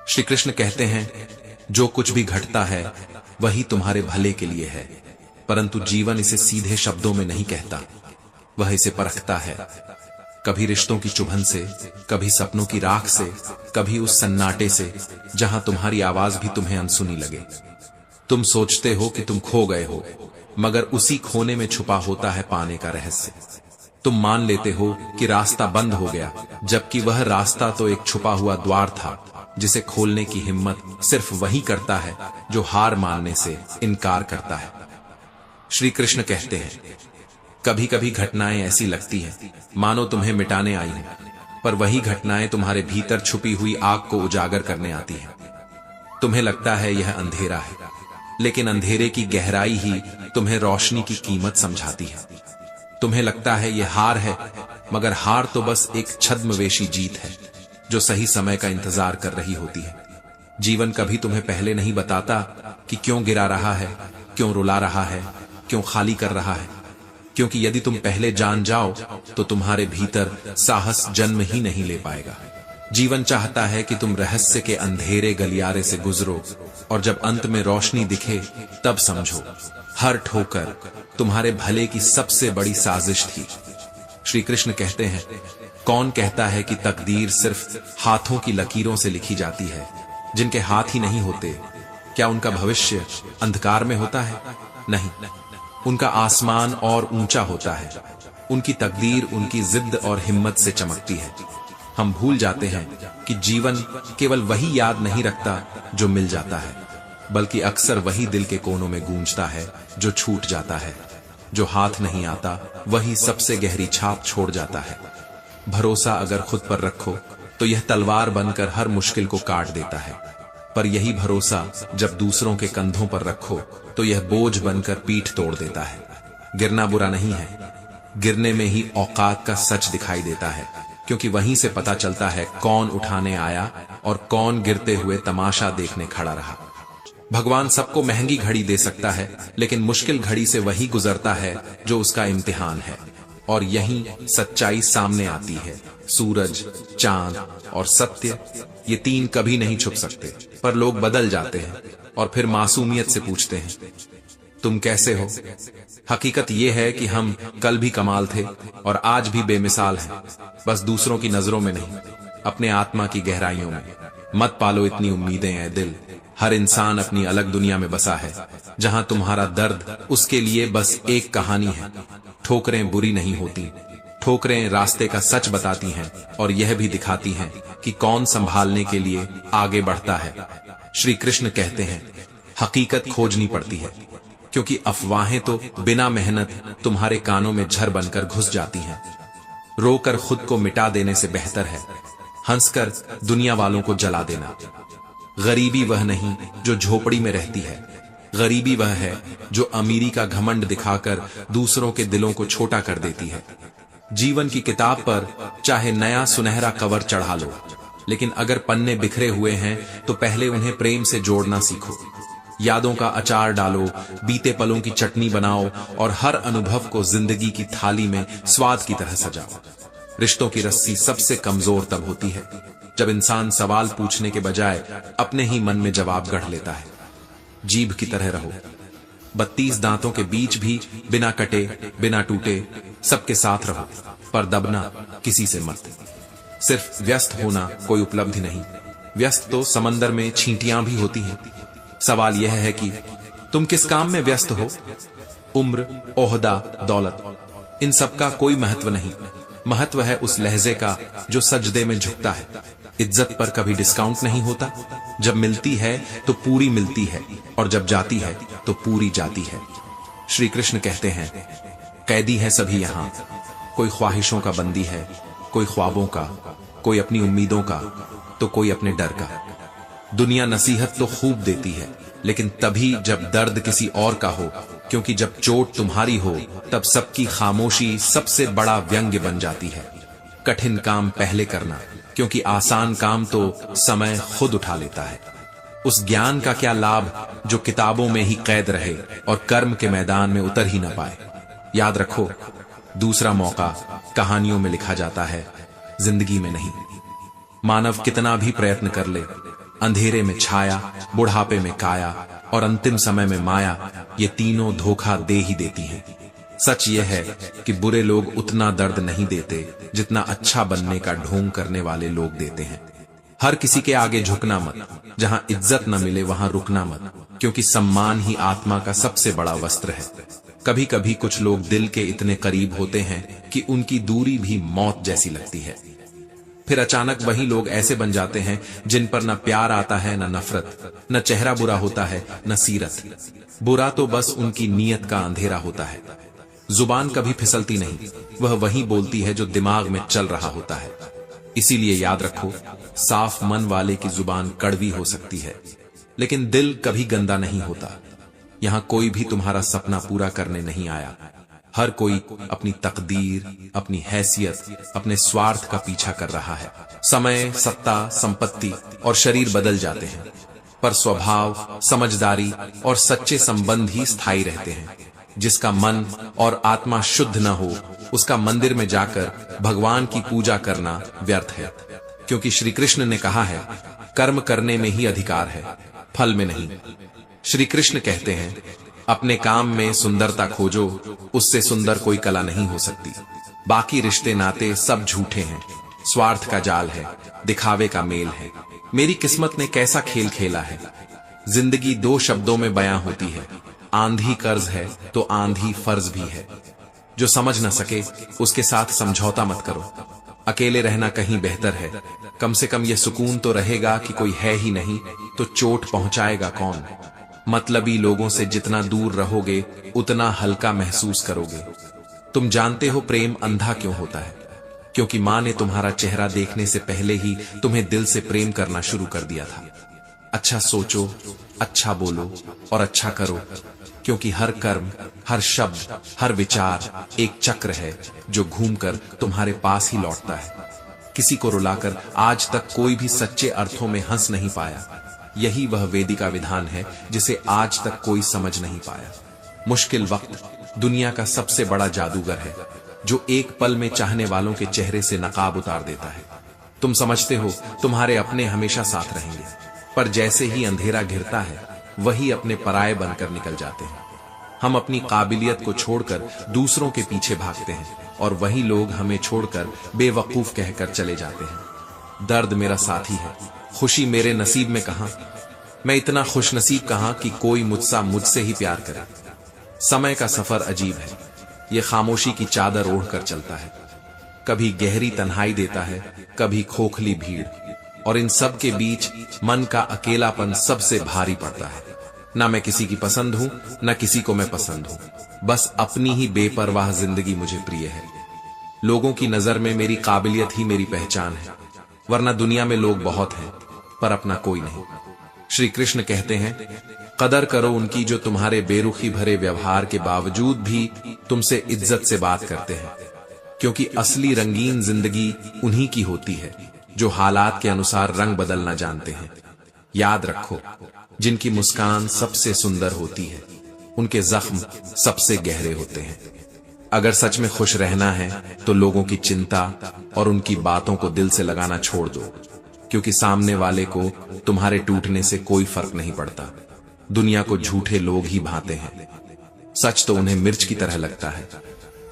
श्री कृष्ण कहते हैं, जो कुछ भी घटता है वही तुम्हारे भले के लिए है, परंतु जीवन इसे सीधे शब्दों में नहीं कहता, वह इसे परखता है। कभी रिश्तों की चुभन से, कभी सपनों की राख से, कभी उस सन्नाटे से जहां तुम्हारी आवाज भी तुम्हें अनसुनी लगे। तुम सोचते हो कि तुम खो गए हो, मगर उसी खोने में छुपा होता है पाने का रहस्य। तुम मान लेते हो कि रास्ता बंद हो गया, जबकि वह रास्ता तो एक छुपा हुआ द्वार था, जिसे खोलने की हिम्मत सिर्फ वही करता है जो हार मानने से इनकार करता है। श्री कृष्ण कहते हैं, कभी कभी घटनाएं ऐसी लगती हैं मानो तुम्हें मिटाने आई हैं, पर वही घटनाएं तुम्हारे भीतर छुपी हुई आग को उजागर करने आती हैं। तुम्हें लगता है यह अंधेरा है, लेकिन अंधेरे की गहराई ही तुम्हें रोशनी की कीमत समझाती है। तुम्हें लगता है यह हार है, मगर हार तो बस एक छद्मवेशी जीत है जो सही समय का इंतजार कर रही होती है। जीवन कभी तुम्हें पहले नहीं बताता कि क्यों गिरा रहा है, क्यों रुला रहा है, क्यों खाली कर रहा है, क्योंकि यदि तुम पहले जान जाओ तो तुम्हारे भीतर साहस जन्म ही नहीं ले पाएगा। जीवन चाहता है कि तुम रहस्य के अंधेरे गलियारे से गुजरो, और जब अंत में रोशनी दिखे तब समझो हर ठोकर तुम्हारे भले की सबसे बड़ी साजिश थी। श्री कृष्ण कहते हैं, कौन कहता है कि तकदीर सिर्फ हाथों की लकीरों से लिखी जाती है? जिनके हाथ ही नहीं होते, क्या उनका भविष्य अंधकार में होता है? नहीं, उनका आसमान और ऊंचा होता है। उनकी तकदीर उनकी जिद्द और हिम्मत से चमकती है। हम भूल जाते हैं कि जीवन केवल वही याद नहीं रखता जो मिल जाता है, बल्कि अक्सर वही दिल के कोनों में गूंजता है जो छूट जाता है। जो हाथ नहीं आता वही सबसे गहरी छाप छोड़ जाता है। भरोसा अगर खुद पर रखो तो यह तलवार बनकर हर मुश्किल को काट देता है, पर यही भरोसा जब दूसरों के कंधों पर रखो तो यह बोझ बनकर पीठ तोड़ देता है। गिरना बुरा नहीं है, गिरने में ही औकात का सच दिखाई देता है, क्योंकि वहीं से पता चलता है कौन उठाने आया और कौन गिरते हुए तमाशा देखने खड़ा रहा। भगवान सबको महंगी घड़ी दे सकता है, लेकिन मुश्किल घड़ी से वही गुजरता है जो उसका इम्तिहान है, और यहीं सच्चाई सामने आती है। सूरज, चांद और सत्य, ये तीन कभी नहीं छुप सकते, पर लोग बदल जाते हैं और फिर मासूमियत से पूछते हैं, तुम कैसे हो? हकीकत यह है कि हम कल भी कमाल थे और आज भी बेमिसाल हैं, बस दूसरों की नजरों में नहीं, अपने आत्मा की गहराइयों में। मत पालो इतनी उम्मीदें ऐ दिल, हर इंसान अपनी अलग दुनिया में बसा है, जहां तुम्हारा दर्द उसके लिए बस एक कहानी है। ठोकरें बुरी नहीं होती, ठोकरें रास्ते का सच बताती हैं और यह भी दिखाती हैं कि कौन संभालने के लिए आगे बढ़ता है। श्री कृष्ण कहते हैं, हकीकत खोजनी पड़ती है, क्योंकि अफवाहें तो बिना मेहनत तुम्हारे कानों में झर बनकर घुस जाती हैं। रोकर खुद को मिटा देने से बेहतर है हंसकर दुनिया वालों को जला देना। गरीबी वह नहीं जो झोपड़ी में रहती है, गरीबी वह है जो अमीरी का घमंड दिखाकर दूसरों के दिलों को छोटा कर देती है। जीवन की किताब पर चाहे नया सुनहरा कवर चढ़ा लो, लेकिन अगर पन्ने बिखरे हुए हैं तो पहले उन्हें प्रेम से जोड़ना सीखो। यादों का अचार डालो, बीते पलों की चटनी बनाओ और हर अनुभव को जिंदगी की थाली में स्वाद की तरह सजाओ। रिश्तों की रस्सी सबसे कमजोर तब होती है जब इंसान सवाल पूछने के बजाय अपने ही मन में जवाब गढ़ लेता है। जीभ की तरह रहो, 32 दांतों के बीच भी बिना कटे बिना टूटे सबके साथ रहो, पर दबना किसी से मत। सिर्फ व्यस्त होना कोई उपलब्धि नहीं, व्यस्त तो समंदर में छींटियां भी होती हैं। सवाल यह है कि तुम किस काम में व्यस्त हो? उम्र, ओहदा, दौलत, इन सब का कोई महत्व नहीं। महत्व है उस लहजे का जो सजदे में झुकता है। इज्जत पर कभी डिस्काउंट नहीं होता, जब मिलती है तो पूरी मिलती है, और जब जाती है तो पूरी जाती है। श्री कृष्ण कहते हैं, कैदी है सभी यहाँ, कोई ख्वाहिशों का बंदी है, कोई ख्वाबों का, कोई अपनी उम्मीदों का, तो कोई अपने डर का। दुनिया नसीहत तो खूब देती है, लेकिन तभी जब दर्द किसी और का हो, क्योंकि जब चोट तुम्हारी हो तब सबकी खामोशी सबसे बड़ा व्यंग्य बन जाती है। कठिन काम पहले करना, क्योंकि आसान काम तो समय खुद उठा लेता है। उस ज्ञान का क्या लाभ जो किताबों में ही कैद रहे और कर्म के मैदान में उतर ही न पाए। याद रखो, दूसरा मौका कहानियों में लिखा जाता है, जिंदगी में नहीं। मानव कितना भी प्रयत्न कर ले, अंधेरे में छाया, बुढ़ापे में काया और अंतिम समय में माया, ये तीनों धोखा दे ही देती हैं। सच यह है कि बुरे लोग उतना दर्द नहीं देते जितना अच्छा बनने का ढोंग करने वाले लोग देते हैं। हर किसी के आगे झुकना मत, जहां इज्जत न मिले वहां रुकना मत, क्योंकि सम्मान ही आत्मा का सबसे बड़ा वस्त्र है। कभी कभी कुछ लोग दिल के इतने करीब होते हैं कि उनकी दूरी भी मौत जैसी लगती है। फिर अचानक वही लोग ऐसे बन जाते हैं जिन पर न प्यार आता है, न नफरत, न चेहरा बुरा होता है, न सीरत। बुरा तो बस उनकी नीयत का अंधेरा होता है। जुबान कभी फिसलती नहीं, वह वही बोलती है जो दिमाग में चल रहा होता है। इसीलिए याद रखो, साफ मन वाले की जुबान कड़वी हो सकती है, लेकिन दिल कभी गंदा नहीं होता। यहां कोई भी तुम्हारा सपना पूरा करने नहीं आया। हर कोई अपनी तकदीर, अपनी हैसियत, अपने स्वार्थ का पीछा कर रहा है। समय, सत्ता, संपत्ति और शरीर बदल जाते हैं, पर स्वभाव, समझदारी और सच्चे संबंध ही स्थायी रहते हैं। जिसका मन और आत्मा शुद्ध न हो, उसका मंदिर में जाकर भगवान की पूजा करना व्यर्थ है, क्योंकि श्री कृष्ण ने कहा है, कर्म करने में ही अधिकार है, फल में नहीं। श्री कृष्ण कहते हैं, अपने काम में सुंदरता खोजो, उससे सुंदर कोई कला नहीं हो सकती। बाकी रिश्ते नाते सब झूठे हैं, स्वार्थ का जाल है, दिखावे का मेल है। मेरी किस्मत ने कैसा खेल खेला है। जिंदगी दो शब्दों में बयां होती है, आंधी कर्ज है तो आंधी फर्ज भी है। जो समझ न सके उसके साथ समझौता मत करो। अकेले रहना कहीं बेहतर है, कम से कम यह सुकून तो रहेगा कि कोई है ही नहीं तो चोट पहुंचाएगा कौन। मतलबी लोगों से जितना दूर रहोगे उतना हल्का महसूस करोगे। तुम जानते हो प्रेम अंधा क्यों होता है? क्योंकि मां ने तुम्हारा चेहरा देखने से पहले ही तुम्हें दिल से प्रेम करना शुरू कर दिया था। अच्छा सोचो, अच्छा बोलो और अच्छा करो, क्योंकि हर कर्म, हर शब्द, हर विचार एक चक्र है जो घूमकर तुम्हारे पास ही लौटता है। किसी को रुलाकर आज तक कोई भी सच्चे अर्थों में हंस नहीं पाया। यही वह वेदिका विधान है जिसे आज तक कोई समझ नहीं पाया। मुश्किल वक्त दुनिया का सबसे बड़ा जादूगर है, जो एक पल में चाहने वालों के चेहरे से नकाब उतार देता है। तुम समझते हो तुम्हारे अपने हमेशा साथ रहेंगे, पर जैसे ही अंधेरा घिरता है वही अपने पराये बनकर निकल जाते हैं। हम अपनी काबिलियत को छोड़कर दूसरों के पीछे भागते हैं और वही लोग हमें छोड़कर बेवकूफ कहकर चले जाते हैं। दर्द मेरा साथी है, खुशी मेरे नसीब में कहां। मैं इतना खुशनसीब कहां कि कोई मुझसे ही प्यार करे। समय का सफर अजीब है, ये खामोशी की चादर ओढ़कर चलता है। कभी गहरी तन्हाई देता है, कभी खोखली भीड़, और इन सब के बीच मन का अकेलापन सबसे भारी पड़ता है। ना मैं किसी की पसंद हूं, ना किसी को मैं पसंद हूं, बस अपनी ही बेपरवाह जिंदगी मुझे प्रिय है। लोगों की नजर में मेरी काबिलियत ही मेरी पहचान है, वरना दुनिया में लोग बहुत हैं पर अपना कोई नहीं। श्री कृष्ण कहते हैं, कदर करो उनकी जो तुम्हारे बेरुखी भरे व्यवहार के बावजूद भी तुमसे इज्जत से बात करते हैं, क्योंकि असली रंगीन जिंदगी उन्हीं की होती है जो हालात के अनुसार रंग बदलना जानते हैं। याद रखो, जिनकी मुस्कान सबसे सुंदर होती है उनके जख्म सबसे गहरे होते हैं। अगर सच में खुश रहना है तो लोगों की चिंता और उनकी बातों को दिल से लगाना छोड़ दो, क्योंकि सामने वाले को तुम्हारे टूटने से कोई फर्क नहीं पड़ता। दुनिया को झूठे लोग ही भाते हैं, सच तो उन्हें मिर्च की तरह लगता है,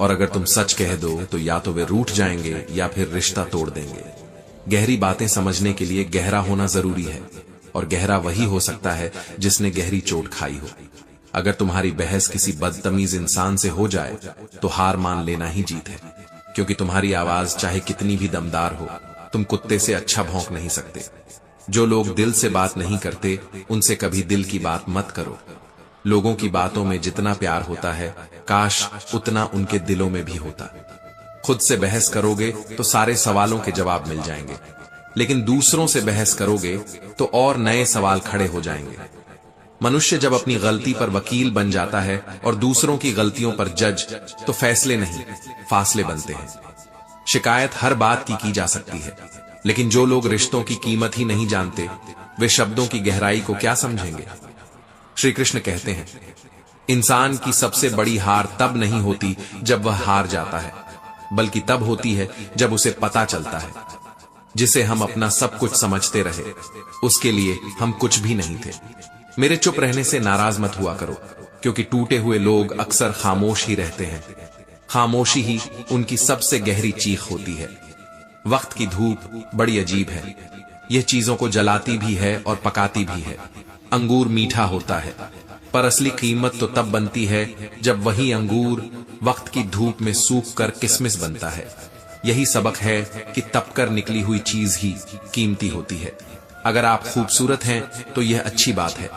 और अगर तुम सच कह दो तो या तो वे रूठ जाएंगे या फिर रिश्ता तोड़ देंगे। गहरी बातें समझने के लिए गहरा होना जरूरी है, और गहरा वही हो सकता है जिसने गहरी चोट खाई हो। अगर तुम्हारी बहस किसी बदतमीज इंसान से हो जाए तो हार मान लेना ही जीत है, क्योंकि तुम्हारी आवाज चाहे कितनी भी दमदार हो, तुम कुत्ते से अच्छा भौंक नहीं सकते। जो लोग दिल से बात नहीं करते उनसे कभी दिल की बात मत करो। लोगों की बातों में जितना प्यार होता है, काश उतना उनके दिलों में भी होता। खुद से बहस करोगे तो सारे सवालों के जवाब मिल जाएंगे, लेकिन दूसरों से बहस करोगे तो और नए सवाल खड़े हो जाएंगे। मनुष्य जब अपनी गलती पर वकील बन जाता है और दूसरों की गलतियों पर जज, तो फैसले नहीं फासले बनते हैं। शिकायत हर बात की जा सकती है, लेकिन जो लोग रिश्तों की कीमत ही नहीं जानते, वे शब्दों की गहराई को क्या समझेंगे। श्री कृष्ण कहते हैं, इंसान की सबसे बड़ी हार तब नहीं होती जब वह हार जाता है, बल्कि तब होती है जब उसे पता चलता है। जिसे हम अपना सब कुछ समझते रहे, उसके लिए हम कुछ भी नहीं थे। मेरे चुप रहने से नाराज मत हुआ करो, क्योंकि टूटे हुए लोग अक्सर खामोश ही रहते हैं। खामोशी ही उनकी सबसे गहरी चीख होती है। वक्त की धूप बड़ी अजीब है। यह चीजों को जलाती भी है और पकाती भी है। अंगूर मीठा होता है, पर असली कीमत तो तब बनती है जब वही अंगूर वक्त की धूप में सूख कर किसमिस बनता है। यही सबक है कि तपकर निकली हुई चीज ही कीमती होती है। अगर आप खूबसूरत हैं तो यह अच्छी बात है,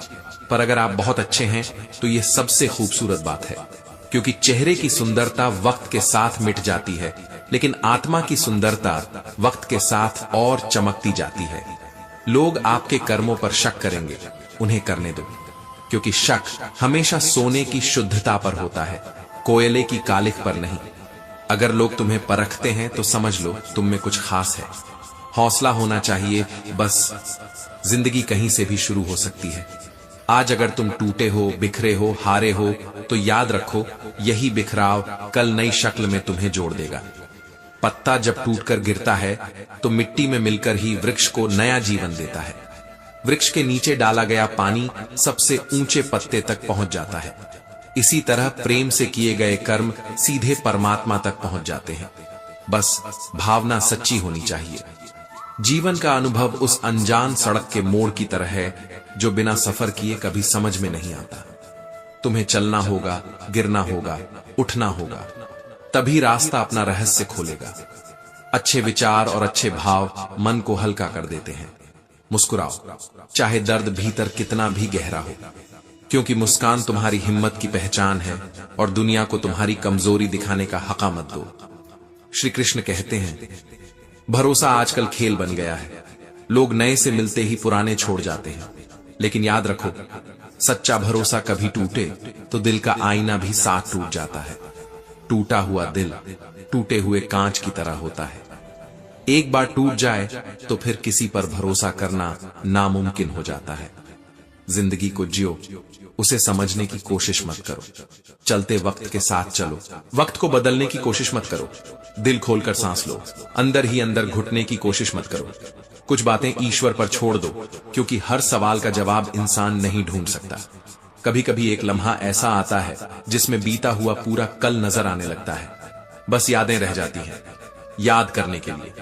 पर अगर आप बहुत अच्छे हैं तो यह सबसे खूबसूरत बात है, क्योंकि चेहरे की सुंदरता वक्त के साथ मिट जाती है, लेकिन आत्मा की सुंदरता वक्त के साथ और चमकती जाती है। लोग आपके कर्मों पर शक करेंगे, उन्हें करने दो, क्योंकि शक हमेशा सोने की शुद्धता पर होता है, कोयले की कालिख पर नहीं। अगर लोग तुम्हें परखते हैं तो समझ लो तुम में कुछ खास है। हौसला होना चाहिए, बस जिंदगी कहीं से भी शुरू हो सकती है। आज अगर तुम टूटे हो, बिखरे हो, हारे हो, तो याद रखो यही बिखराव कल नई शक्ल में तुम्हें जोड़ देगा। पत्ता जब टूटकर गिरता है तो मिट्टी में मिलकर ही वृक्ष को नया जीवन देता है। वृक्ष के नीचे डाला गया पानी सबसे ऊंचे पत्ते तक पहुंच जाता है। इसी तरह प्रेम से किए गए कर्म सीधे परमात्मा तक पहुंच जाते हैं। बस भावना सच्ची होनी चाहिए। जीवन का अनुभव उस अनजान सड़क के मोड़ की तरह है जो बिना सफर किए कभी समझ में नहीं आता। तुम्हें चलना होगा, गिरना होगा, उठना होगा, तभी रास्ता अपना रहस्य खोलेगा। अच्छे विचार और अच्छे भाव मन को हल्का कर देते हैं। मुस्कुराओ, चाहे दर्द भीतर कितना भी गहरा हो, क्योंकि मुस्कान तुम्हारी हिम्मत की पहचान है और दुनिया को तुम्हारी कमजोरी दिखाने का हक़ मत दो। श्री कृष्ण कहते हैं, भरोसा आजकल खेल बन गया है। लोग नए से मिलते ही पुराने छोड़ जाते हैं, लेकिन याद रखो, सच्चा भरोसा कभी टूटे तो दिल का आईना भी साथ टूट जाता है। टूटा हुआ दिल टूटे हुए कांच की तरह होता है। एक बार टूट जाए तो फिर किसी पर भरोसा करना नामुमकिन हो जाता है। जिंदगी को जियो, उसे समझने की कोशिश मत करो। चलते वक्त के साथ चलो, वक्त को बदलने की कोशिश मत करो। दिल खोलकर सांस लो, अंदर ही अंदर घुटने की कोशिश मत करो। कुछ बातें ईश्वर पर छोड़ दो, क्योंकि हर सवाल का जवाब इंसान नहीं ढूंढ सकता। कभी कभी एक लम्हा ऐसा आता है जिसमें बीता हुआ पूरा कल नजर आने लगता है। बस यादें रह जाती हैं याद करने के लिए,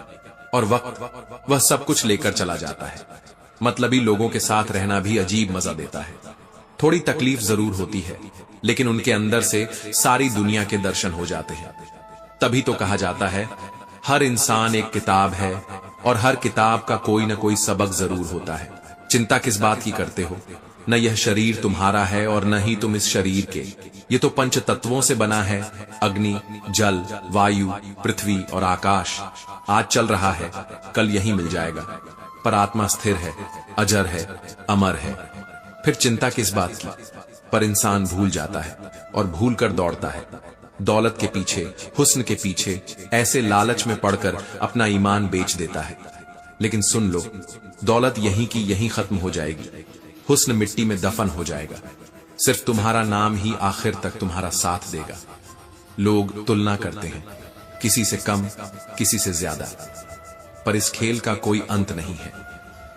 और वक्त वह सब कुछ लेकर चला जाता है। मतलबी लोगों के साथ रहना भी अजीब मजा देता है। थोड़ी तकलीफ जरूर होती है, लेकिन उनके अंदर से सारी दुनिया के दर्शन हो जाते हैं। तभी तो कहा जाता है, हर इंसान एक किताब है और हर किताब का कोई न कोई सबक जरूर होता है। चिंता किस बात की करते हो? न यह शरीर तुम्हारा है और न ही तुम इस शरीर के। ये तो पंच तत्वों से बना है, अग्नि, जल, वायु, पृथ्वी और आकाश। आज चल रहा है, कल यही मिल जाएगा, पर आत्मा स्थिर है, अजर है, अमर है। फिर चिंता किस बात की? पर इंसान भूल जाता है और भूल कर दौड़ता है दौलत के पीछे, हुस्न के पीछे, ऐसे लालच में पड़कर अपना ईमान बेच देता है। लेकिन सुन लो, दौलत यहीं की यहीं खत्म हो जाएगी, हुस्न मिट्टी में दफन हो जाएगा। सिर्फ तुम्हारा नाम ही आखिर तक तुम्हारा साथ देगा। लोग तुलना करते हैं, किसी से कम, किसी से ज्यादा, पर इस खेल का कोई अंत नहीं है।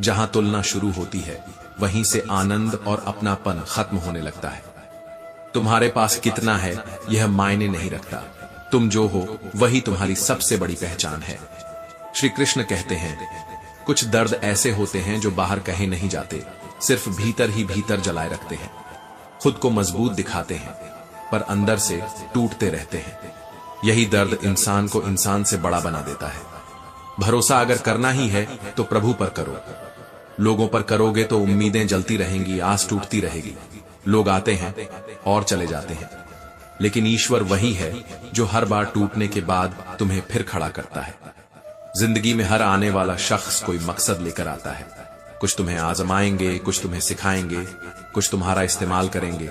जहां तुलना शुरू होती है, वहीं से आनंद और अपनापन खत्म होने लगता है। तुम्हारे पास कितना है यह मायने नहीं रखता, तुम जो हो वही तुम्हारी सबसे बड़ी पहचान है। श्री कृष्ण कहते हैं, कुछ दर्द ऐसे होते हैं जो बाहर कहे नहीं जाते, सिर्फ भीतर ही भीतर जलाए रखते हैं। खुद को मजबूत दिखाते हैं, पर अंदर से टूटते रहते हैं। यही दर्द इंसान को इंसान से बड़ा बना देता है। भरोसा अगर करना ही है तो प्रभु पर करो। लोगों पर करोगे तो उम्मीदें जलती रहेंगी, आस टूटती रहेगी। लोग आते हैं और चले जाते हैं, लेकिन ईश्वर वही है जो हर बार टूटने के बाद तुम्हें फिर खड़ा करता है। जिंदगी में हर आने वाला शख्स कोई मकसद लेकर आता है। कुछ तुम्हें आजमाएंगे, कुछ तुम्हें सिखाएंगे, कुछ तुम्हारा इस्तेमाल करेंगे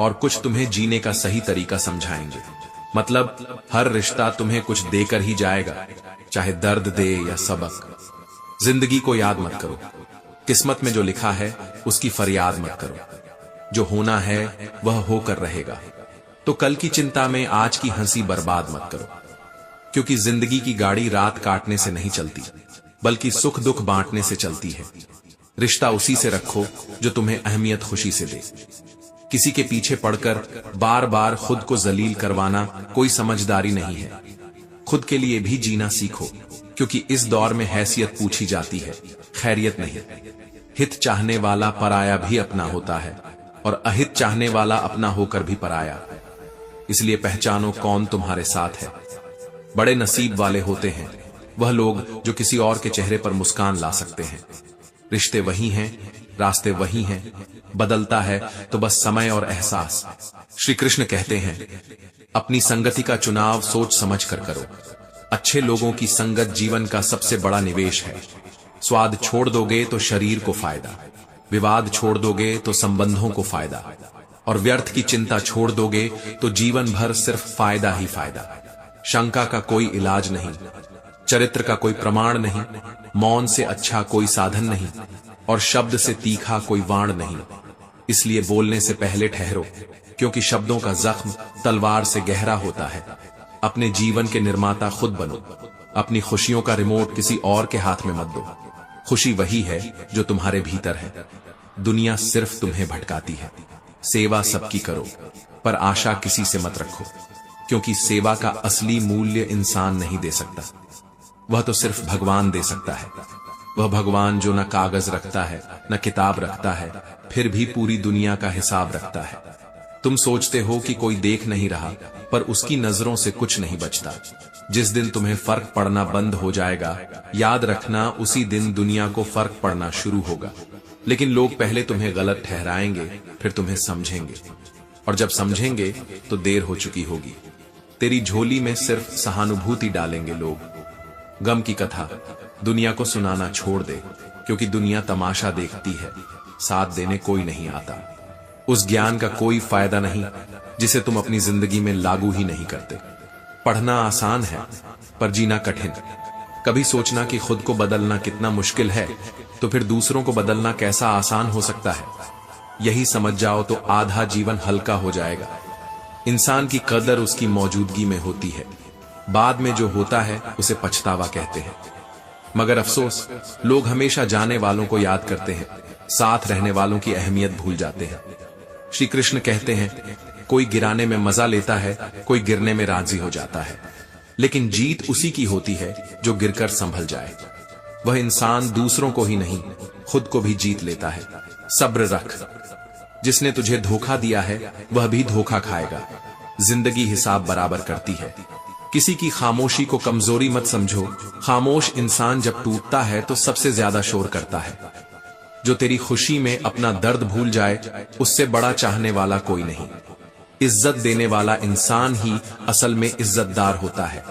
और कुछ तुम्हें जीने का सही तरीका समझाएंगे। मतलब हर रिश्ता तुम्हें कुछ देकर ही जाएगा, चाहे दर्द दे या सबक। जिंदगी को याद मत करो, किस्मत में जो लिखा है उसकी फरियाद मत करो। जो होना है वह होकर रहेगा। तो कल की चिंता में आज की हंसी बर्बाद मत करो, क्योंकि जिंदगी की गाड़ी रात काटने से नहीं चलती, बल्कि सुख दुख बांटने से चलती है। रिश्ता उसी से रखो जो तुम्हें अहमियत खुशी से दे। किसी के पीछे पड़कर बार बार खुद को जलील करवाना कोई समझदारी नहीं है। खुद के लिए भी जीना सीखो, क्योंकि इस दौर में हैसियत पूछी जाती है, खैरियत नहीं। हित चाहने वाला पराया भी अपना होता है, और अहित चाहने वाला अपना होकर भी पराया। इसलिए पहचानो कौन तुम्हारे साथ है। बड़े नसीब वाले होते हैं वह लोग जो किसी और के चेहरे पर मुस्कान ला सकते हैं। रिश्ते वही हैं, रास्ते वही हैं, बदलता है तो बस समय और एहसास। श्री कृष्ण कहते हैं, अपनी संगति का चुनाव सोच समझ कर करो। अच्छे लोगों की संगत जीवन का सबसे बड़ा निवेश है। स्वाद छोड़ दोगे तो शरीर को फायदा, विवाद छोड़ दोगे तो संबंधों को फायदा, और व्यर्थ की चिंता छोड़ दोगे तो जीवन भर सिर्फ फायदा ही फायदा। शंका का कोई इलाज नहीं, चरित्र का कोई प्रमाण नहीं, मौन से अच्छा कोई साधन नहीं, और शब्द से तीखा कोई वाण नहीं। इसलिए बोलने से पहले ठहरो, क्योंकि शब्दों का जख्म तलवार से गहरा होता है। अपने जीवन के निर्माता खुद बनो। अपनी खुशियों का रिमोट किसी और के हाथ में मत दो। खुशी वही है जो तुम्हारे भीतर है। दुनिया सिर्फ तुम्हें भटकाती है। सेवा सबकी करो, पर आशा किसी से मत रखो, क्योंकि सेवा का असली मूल्य इंसान नहीं दे सकता। वह तो सिर्फ भगवान दे सकता है। वह भगवान जो न कागज रखता है न किताब रखता है, फिर भी पूरी दुनिया का हिसाब रखता है। तुम सोचते हो कि कोई देख नहीं रहा, पर उसकी नजरों से कुछ नहीं बचता। जिस दिन तुम्हें फर्क पड़ना बंद हो जाएगा, याद रखना उसी दिन दुनिया को फर्क पड़ना शुरू होगा। लेकिन लोग पहले तुम्हें गलत ठहराएंगे, फिर तुम्हें समझेंगे, और जब समझेंगे तो देर हो चुकी होगी। तेरी झोली में सिर्फ सहानुभूति डालेंगे लोग। गम की कथा दुनिया को सुनाना छोड़ दे, क्योंकि दुनिया तमाशा देखती है, साथ देने कोई नहीं आता। उस ज्ञान का कोई फायदा नहीं जिसे तुम अपनी जिंदगी में लागू ही नहीं करते। पढ़ना आसान है, पर जीना कठिन। कभी सोचना कि खुद को बदलना कितना मुश्किल है, तो फिर दूसरों को बदलना कैसा आसान हो सकता है। यही समझ जाओ तो आधा जीवन हल्का हो जाएगा। इंसान की कदर उसकी मौजूदगी में होती है, बाद में जो होता है उसे पछतावा कहते हैं। मगर अफसोस, लोग हमेशा जाने वालों को याद करते हैं, साथ रहने वालों की अहमियत भूल जाते हैं। श्री कृष्ण कहते हैं, कोई गिराने में मजा लेता है, कोई गिरने में राजी हो जाता है, लेकिन जीत उसी की होती है जो गिरकर संभल जाए। वह इंसान दूसरों को ही नहीं, खुद को भी जीत लेता है। सब्र रख। जिसने तुझे धोखा दिया है वह भी धोखा खाएगा। जिंदगी हिसाब बराबर करती है। किसी की खामोशी को कमजोरी मत समझो। खामोश इंसान जब टूटता है तो सबसे ज्यादा शोर करता है। जो तेरी खुशी में अपना दर्द भूल जाए, उससे बड़ा चाहने वाला कोई नहीं। इज्जत देने वाला इंसान ही असल में इज्जतदार होता है,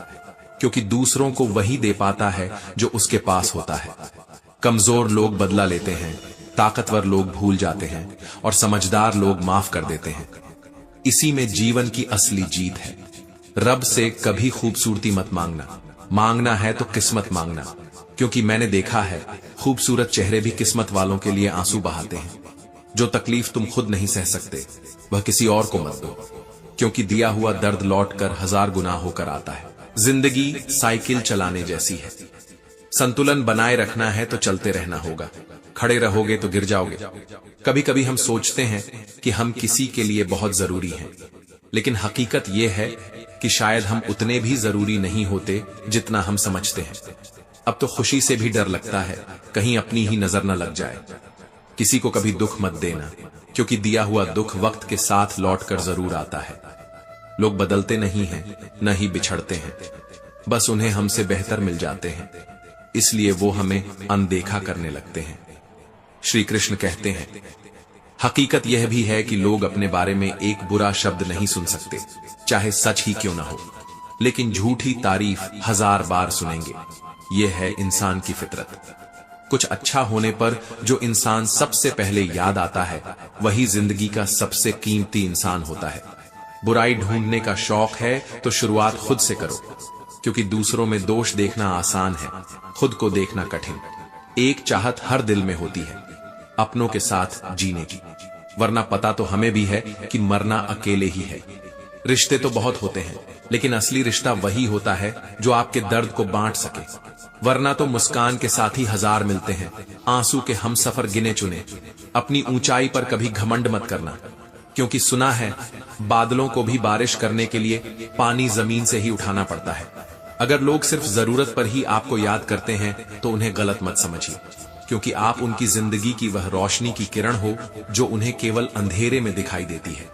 क्योंकि दूसरों को वही दे पाता है जो उसके पास होता है। कमजोर लोग बदला लेते हैं, ताकतवर लोग भूल जाते हैं, और समझदार लोग माफ कर देते हैं। इसी में जीवन की असली जीत है। रब से कभी खूबसूरती मत मांगना, मांगना है तो किस्मत मांगना, क्योंकि मैंने देखा है खूबसूरत चेहरे भी किस्मत वालों के लिए आंसू बहाते हैं। जो तकलीफ तुम खुद नहीं सह सकते वह किसी और को मत दो, क्योंकि दिया हुआ दर्द लौटकर 1000 गुना होकर आता है। जिंदगी साइकिल चलाने जैसी है। संतुलन बनाए रखना है तो चलते रहना होगा, खड़े रहोगे तो गिर जाओगे। कभी कभी हम सोचते हैं कि हम किसी के लिए बहुत जरूरी हैं, लेकिन हकीकत यह है कि शायद हम उतने भी जरूरी नहीं होते जितना हम समझते हैं। अब तो खुशी से भी डर लगता है कहीं अपनी ही नजर न लग जाए। किसी को कभी दुख मत देना, क्योंकि दिया हुआ दुख वक्त के साथ लौटकर जरूर आता है। लोग बदलते नहीं हैं, न ही बिछड़ते हैं, बस उन्हें हमसे बेहतर मिल जाते हैं, इसलिए वो हमें अनदेखा करने लगते हैं। श्री कृष्ण कहते हैं, हकीकत यह भी है कि लोग अपने बारे में एक बुरा शब्द नहीं सुन सकते, चाहे सच ही क्यों ना हो, लेकिन झूठी तारीफ 1000 बार सुनेंगे। यह है इंसान की फितरत। कुछ अच्छा होने पर जो इंसान सबसे पहले याद आता है, वही जिंदगी का सबसे कीमती इंसान होता है। बुराई ढूंढने का शौक है तो शुरुआत खुद से करो, क्योंकि दूसरों में दोष देखना आसान है, खुद को देखना कठिन। एक चाहत हर दिल में होती है, अपनों के साथ जीने की, वरना पता तो हमें भी है कि मरना अकेले ही है। रिश्ते तो बहुत होते हैं, लेकिन असली रिश्ता वही होता है जो आपके दर्द को बांट सके। वरना तो मुस्कान के साथी हजार मिलते हैं, आंसू के हमसफर गिने चुने। अपनी ऊंचाई पर कभी घमंड मत करना, क्योंकि सुना है बादलों को भी बारिश करने के लिए पानी जमीन से ही उठाना पड़ता है। अगर लोग सिर्फ जरूरत पर ही आपको याद करते हैं तो उन्हें गलत मत समझिए, क्योंकि आप उनकी जिंदगी की वह रोशनी की किरण हो जो उन्हें केवल अंधेरे में दिखाई देती है।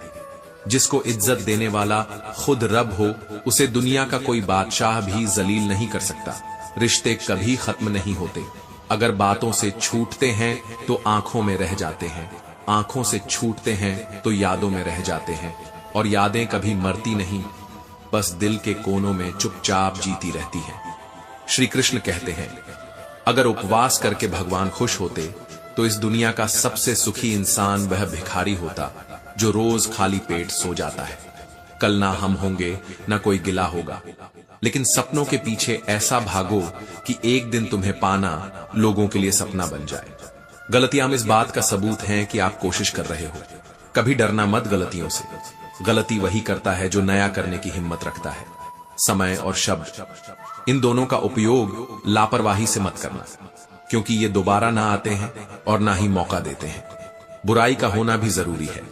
जिसको इज्जत देने वाला खुद रब हो, उसे दुनिया का कोई बादशाह भी जलील नहीं कर सकता। रिश्ते कभी खत्म नहीं होते। अगर बातों से छूटते हैं तो आंखों में रह जाते हैं, आंखों से छूटते हैं तो यादों में रह जाते हैं, और यादें कभी मरती नहीं, बस दिल के कोनों में चुपचाप जीती रहती हैं। श्री कृष्ण कहते हैं, अगर उपवास करके भगवान खुश होते तो इस दुनिया का सबसे सुखी इंसान वह भिखारी होता जो रोज खाली पेट सो जाता है। कल ना हम होंगे, ना कोई गिला होगा, लेकिन सपनों के पीछे ऐसा भागो कि एक दिन तुम्हें पाना लोगों के लिए सपना बन जाए। गलतियां इस बात का सबूत हैं कि आप कोशिश कर रहे हो। कभी डरना मत गलतियों से। गलती वही करता है जो नया करने की हिम्मत रखता है। समय और शब्द, इन दोनों का उपयोग लापरवाही से मत करना, क्योंकि ये दोबारा ना आते हैं और ना ही मौका देते हैं। बुराई का होना भी जरूरी है,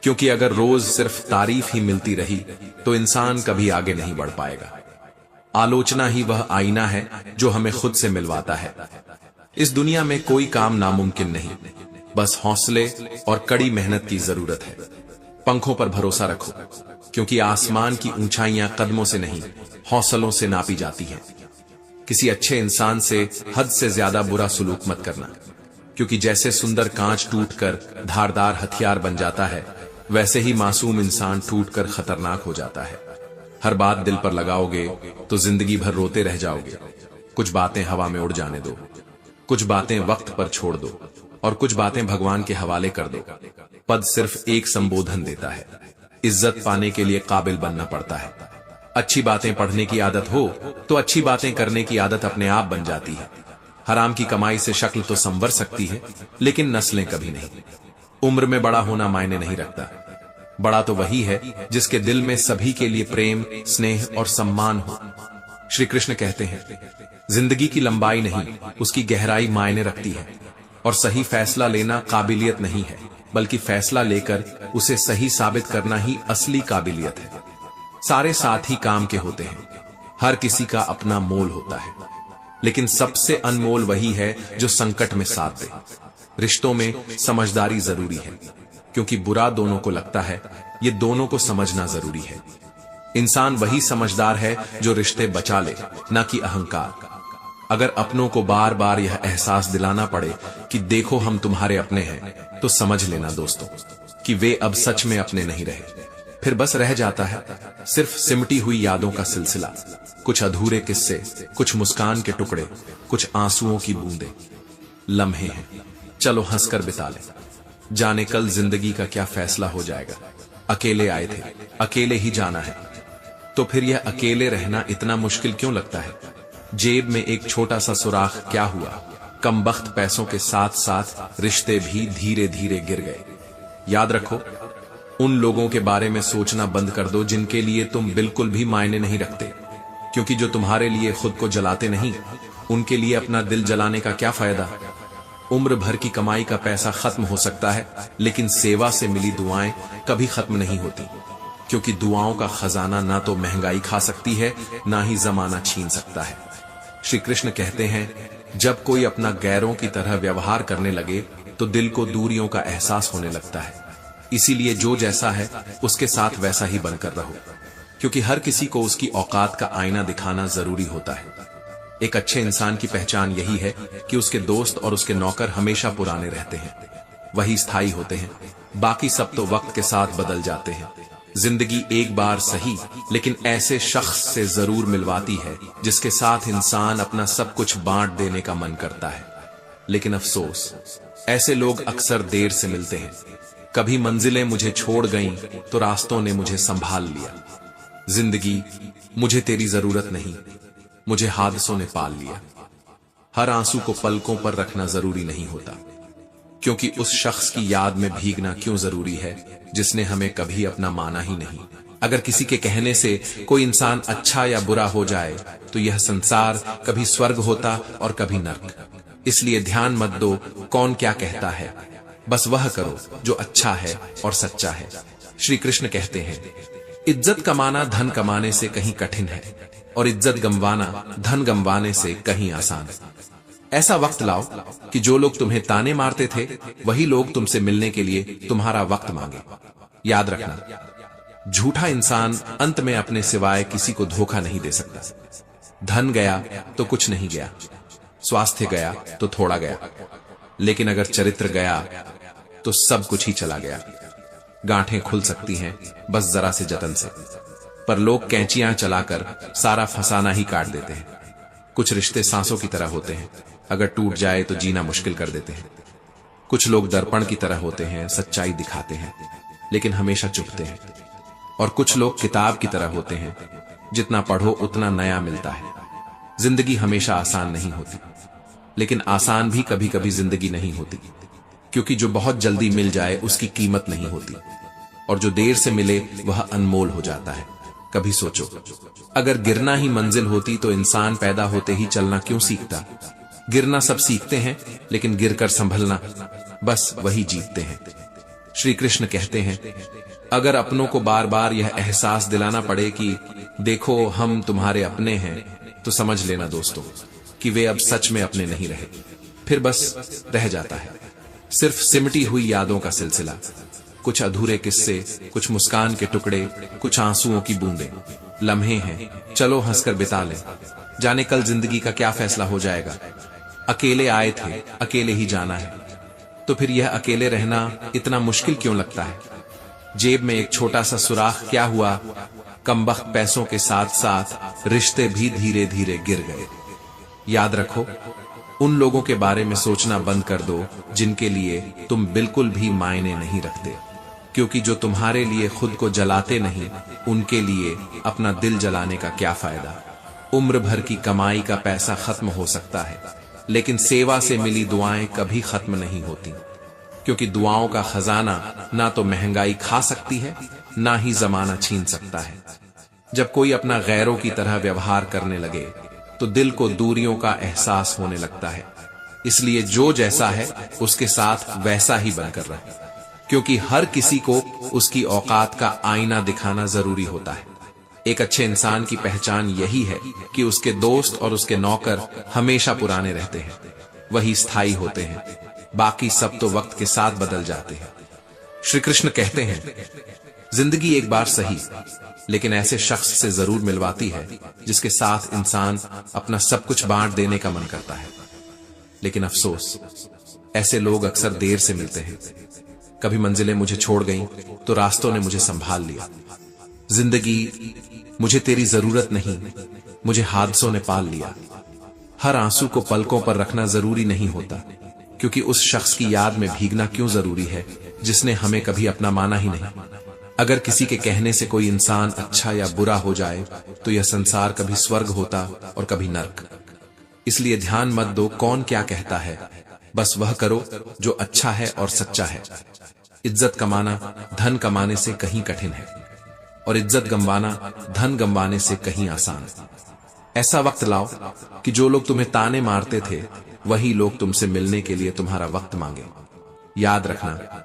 क्योंकि अगर रोज सिर्फ तारीफ ही मिलती रही तो इंसान कभी आगे नहीं बढ़ पाएगा। आलोचना ही वह आईना है जो हमें खुद से मिलवाता है। इस दुनिया में कोई काम नामुमकिन नहीं, बस हौसले और कड़ी मेहनत की जरूरत है। पंखों पर भरोसा रखो, क्योंकि आसमान की ऊंचाइयां कदमों से नहीं, हौसलों से नापी जाती हैं। किसी अच्छे इंसान से हद से ज्यादा बुरा सुलूक मत करना, क्योंकि जैसे सुंदर कांच टूटकर धारदार हथियार बन जाता है, वैसे ही मासूम इंसान टूटकर खतरनाक हो जाता है। हर बात दिल पर लगाओगे तो जिंदगी भर रोते रह जाओगे। कुछ बातें हवा में उड़ जाने दो, कुछ बातें वक्त पर छोड़ दो, और कुछ बातें भगवान के हवाले कर दो। पद सिर्फ एक संबोधन देता है, इज्जत पाने के लिए काबिल बनना पड़ता है। अच्छी बातें पढ़ने की आदत हो तो अच्छी बातें करने की आदत अपने आप बन जाती है। हराम की कमाई से शक्ल तो संवर सकती है, लेकिन नस्लें कभी नहीं। उम्र में बड़ा होना मायने नहीं रखता। बड़ा तो वही है जिसके दिल में सभी के लिए प्रेम, स्नेह और सम्मान हो। श्री कृष्ण कहते हैं, जिंदगी की लंबाई नहीं, उसकी गहराई मायने रखती है। और सही फैसला लेना काबिलियत नहीं है, बल्कि फैसला लेकर उसे सही साबित करना ही असली काबिलियत है। सारे साथ ही काम के होते हैं, हर किसी का अपना मोल होता है, लेकिन सबसे अनमोल वही है जो संकट में साथ दे। रिश्तों में समझदारी जरूरी है, क्योंकि बुरा दोनों को लगता है, ये दोनों को समझना जरूरी है। इंसान वही समझदार है जो रिश्ते बचा ले, न कि अहंकार। अगर अपनों को बार बार यह एहसास दिलाना पड़े कि देखो हम तुम्हारे अपने हैं, तो समझ लेना दोस्तों कि वे अब सच में अपने नहीं रहे। फिर बस रह जाता है सिर्फ सिमटी हुई यादों का सिलसिला, कुछ अधूरे किस्से, कुछ मुस्कान के टुकड़े, कुछ आंसुओं की बूंदें। लम्हे हैं, चलो हंसकर बिता लें। जाने कल जिंदगी का क्या फैसला हो जाएगा। अकेले आए थे, अकेले ही जाना है, तो फिर यह अकेले रहना इतना मुश्किल क्यों लगता है। जेब में एक छोटा सा सुराख क्या हुआ, कमबख्त पैसों के साथ साथ रिश्ते भी धीरे धीरे गिर गए। याद रखो, उन लोगों के बारे में सोचना बंद कर दो जिनके लिए तुम बिल्कुल भी मायने नहीं रखते, क्योंकि जो तुम्हारे लिए खुद को जलाते नहीं, उनके लिए अपना दिल जलाने का क्या फायदा। उम्र भर की कमाई का पैसा खत्म हो सकता है, लेकिन सेवा से मिली दुआएं कभी खत्म नहीं होती, क्योंकि दुआओं का खजाना ना तो महंगाई खा सकती है, ना ही जमाना छीन सकता है। श्री कृष्ण कहते हैं, जब कोई अपना गैरों की तरह व्यवहार करने लगे तो दिल को दूरियों का एहसास होने लगता है। इसीलिए जो जैसा है उसके साथ वैसा ही बनकर रहो, क्योंकि हर किसी को उसकी औकात का आईना दिखाना जरूरी होता है। एक अच्छे इंसान की पहचान यही है कि उसके दोस्त और उसके नौकर हमेशा पुराने रहते हैं, वही स्थायी होते हैं, बाकी सब तो वक्त के साथ बदल जाते हैं। जिंदगी एक बार सही, लेकिन ऐसे शख्स से जरूर मिलवाती है जिसके साथ इंसान अपना सब कुछ बांट देने का मन करता है। लेकिन अफसोस, ऐसे लोग अक्सर देर से मिलते हैं। कभी मंजिलें मुझे छोड़ गईं तो रास्तों ने मुझे संभाल लिया। जिंदगी, मुझे तेरी जरूरत नहीं, मुझे हादसों ने पाल लिया। हर आंसू को पलकों पर रखना जरूरी नहीं होता, क्योंकि उस शख्स की याद में भीगना क्यों जरूरी है जिसने हमें कभी अपना माना ही नहीं। अगर किसी के कहने से कोई इंसान अच्छा या बुरा हो जाए तो यह संसार कभी स्वर्ग होता और कभी नर्क। इसलिए ध्यान मत दो कौन क्या कहता है, बस वह करो जो अच्छा है और सच्चा है। श्री कृष्ण कहते हैं, इज्जत कमाना धन कमाने से कहीं कठिन है और इज्जत गंवाना धन गंवाने से कहीं आसान। ऐसा वक्त लाओ कि जो लोग तुम्हें ताने मारते थे वही लोग तुमसे मिलने के लिए तुम्हारा वक्त मांगे। याद रखना, झूठा इंसान अंत में अपने सिवाय किसी को धोखा नहीं दे सकता। धन गया तो कुछ नहीं गया, स्वास्थ्य गया तो थोड़ा गया, लेकिन अगर चरित्र गया तो सब कुछ ही चला गया। गांठें खुल सकती हैं बस जरा से जतन से, पर लोग कैंचियां चलाकर सारा फसाना ही काट देते हैं। कुछ रिश्ते सांसों की तरह होते हैं, अगर टूट जाए तो जीना मुश्किल कर देते हैं। कुछ लोग दर्पण की तरह होते हैं, सच्चाई दिखाते हैं लेकिन हमेशा चुपते हैं। और कुछ लोग किताब की तरह होते हैं, जितना पढ़ो उतना नया मिलता है। जिंदगी हमेशा आसान नहीं होती, लेकिन आसान भी कभी कभी जिंदगी नहीं होती, क्योंकि जो बहुत जल्दी मिल जाए उसकी कीमत नहीं होती और जो देर से मिले वह अनमोल हो जाता है। कभी सोचो, अगर गिरना ही मंजिल होती तो इंसान पैदा होते ही चलना क्यों सीखता। गिरना सब सीखते हैं, लेकिन गिरकर संभलना बस वही जीतते हैं। श्री कृष्ण कहते हैं, अगर अपनों को बार बार यह एहसास दिलाना पड़े कि देखो हम तुम्हारे अपने हैं, तो समझ लेना दोस्तों कि वे अब सच में अपने नहीं रहे। फिर बस रह जाता है सिर्फ सिमटी हुई यादों का सिलसिला, कुछ अधूरे किस्से, कुछ मुस्कान के टुकड़े, कुछ आंसुओं की बूंदें। लम्हे हैं, चलो हंसकर बिता लें, जाने कल जिंदगी का क्या फैसला हो जाएगा। अकेले आए थे, अकेले ही जाना है, तो फिर यह अकेले रहना इतना मुश्किल क्यों लगता है। जेब में एक छोटा सा सुराख क्या हुआ, कमबख्त पैसों के साथ साथ रिश्ते भी धीरे धीरे गिर गए। याद रखो, उन लोगों के बारे में सोचना बंद कर दो जिनके लिए तुम बिल्कुल भी मायने नहीं रखते, क्योंकि जो तुम्हारे लिए खुद को जलाते नहीं, उनके लिए अपना दिल जलाने का क्या फायदा। उम्र भर की कमाई का पैसा खत्म हो सकता है, लेकिन सेवा से मिली दुआएं कभी खत्म नहीं होती, क्योंकि दुआओं का खजाना ना तो महंगाई खा सकती है, ना ही जमाना छीन सकता है। जब कोई अपना गैरों की तरह व्यवहार करने लगे तो दिल को दूरियों का एहसास होने लगता है। इसलिए जो जैसा है उसके साथ वैसा ही बनकर रहे, क्योंकि हर किसी को उसकी औकात का आईना दिखाना जरूरी होता है। एक अच्छे इंसान की पहचान यही है कि उसके दोस्त और उसके नौकर हमेशा पुराने रहते हैं, वही स्थायी होते हैं, बाकी सब तो वक्त के साथ बदल जाते हैं। श्री कृष्ण कहते हैं, जिंदगी एक बार सही, लेकिन ऐसे शख्स से जरूर मिलवाती है जिसके साथ इंसान अपना सब कुछ बांट देने का मन करता है। लेकिन अफसोस, ऐसे लोग अक्सर देर से मिलते हैं। कभी मंजिलें मुझे छोड़ गईं तो रास्तों ने मुझे संभाल लिया। जिंदगी, मुझे तेरी जरूरत नहीं, मुझे हादसों ने पाल लिया। हर आंसू को पलकों पर रखना जरूरी नहीं होता, क्योंकि उस शख्स की याद में भीगना क्यों जरूरी है जिसने हमें कभी अपना माना ही नहीं। अगर किसी के कहने से कोई इंसान अच्छा या बुरा हो जाए तो यह संसार कभी स्वर्ग होता और कभी नर्क। इसलिए ध्यान मत दो कौन क्या कहता है, बस वह करो जो अच्छा है और सच्चा है। इज्जत कमाना धन कमाने से कहीं कठिन है और इज्जत गंवाना धन गंवाने से कहीं आसान। ऐसा वक्त लाओ कि जो लोग तुम्हें ताने मारते थे वही लोग तुमसे मिलने के लिए तुम्हारा वक्त मांगे। याद रखना,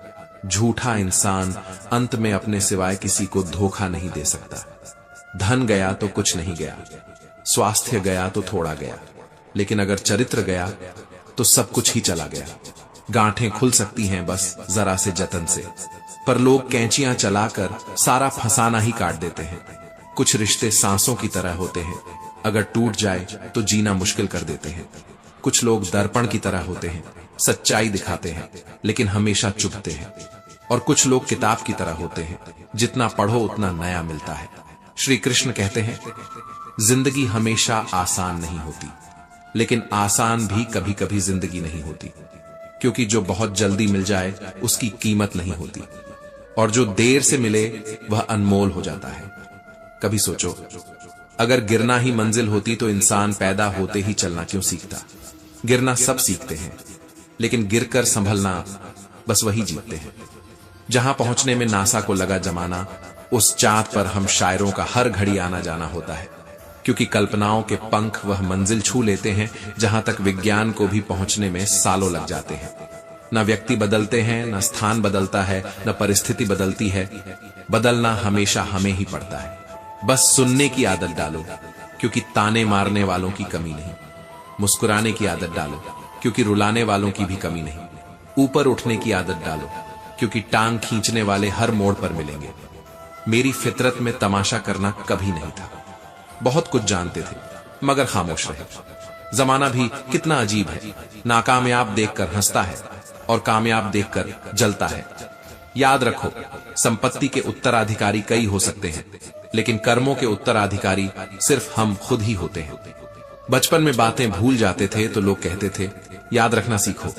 झूठा इंसान अंत में अपने सिवाय किसी को धोखा नहीं दे सकता। धन गया तो कुछ नहीं गया, स्वास्थ्य गया तो थोड़ा गया, लेकिन अगर चरित्र गया तो सब कुछ ही चला गया। गांठें खुल सकती हैं बस जरा से जतन से, पर लोग कैंचियां चलाकर सारा फसाना ही काट देते हैं। कुछ रिश्ते सांसों की तरह होते हैं, अगर टूट जाए तो जीना मुश्किल कर देते हैं। कुछ लोग दर्पण की तरह होते हैं, सच्चाई दिखाते हैं लेकिन हमेशा चुभते हैं। और कुछ लोग किताब की तरह होते हैं, जितना पढ़ो उतना नया मिलता है। श्री कृष्ण कहते हैं, जिंदगी हमेशा आसान नहीं होती, लेकिन आसान भी कभी कभी जिंदगी नहीं होती, क्योंकि जो बहुत जल्दी मिल जाए उसकी कीमत नहीं होती और जो देर से मिले वह अनमोल हो जाता है। कभी सोचो, अगर गिरना ही मंजिल होती तो इंसान पैदा होते ही चलना क्यों सीखता। गिरना सब सीखते हैं, लेकिन गिरकर संभलना बस वही जीतते हैं। जहां पहुंचने में नासा को लगा जमाना, उस चाँद पर हम शायरों का हर घड़ी आना जाना होता है, क्योंकि कल्पनाओं के पंख वह मंजिल छू लेते हैं जहां तक विज्ञान को भी पहुंचने में सालों लग जाते हैं। न व्यक्ति बदलते हैं, न स्थान बदलता है, न परिस्थिति बदलती है। बदलना हमेशा हमें ही पड़ता है। बस सुनने की आदत डालो, क्योंकि ताने मारने वालों की कमी नहीं। मुस्कुराने की आदत डालो, क्योंकि रुलाने वालों की भी कमी नहीं। ऊपर उठने की आदत डालो, क्योंकि टांग खींचने वाले हर मोड़ पर मिलेंगे। मेरी फितरत में तमाशा करना कभी नहीं था। बहुत कुछ जानते थे, मगर खामोश रहे। जमाना भी कितना अजीब है, नाकामयाब देखकर हंसता है और कामयाब देखकर जलता है। याद रखो, संपत्ति के उत्तराधिकारी कई हो सकते हैं, लेकिन कर्मों के उत्तराधिकारी सिर्फ हम खुद ही होते हैं। बचपन में बातें भूल जाते थे तो लोग कहते थे याद रखना सीखो।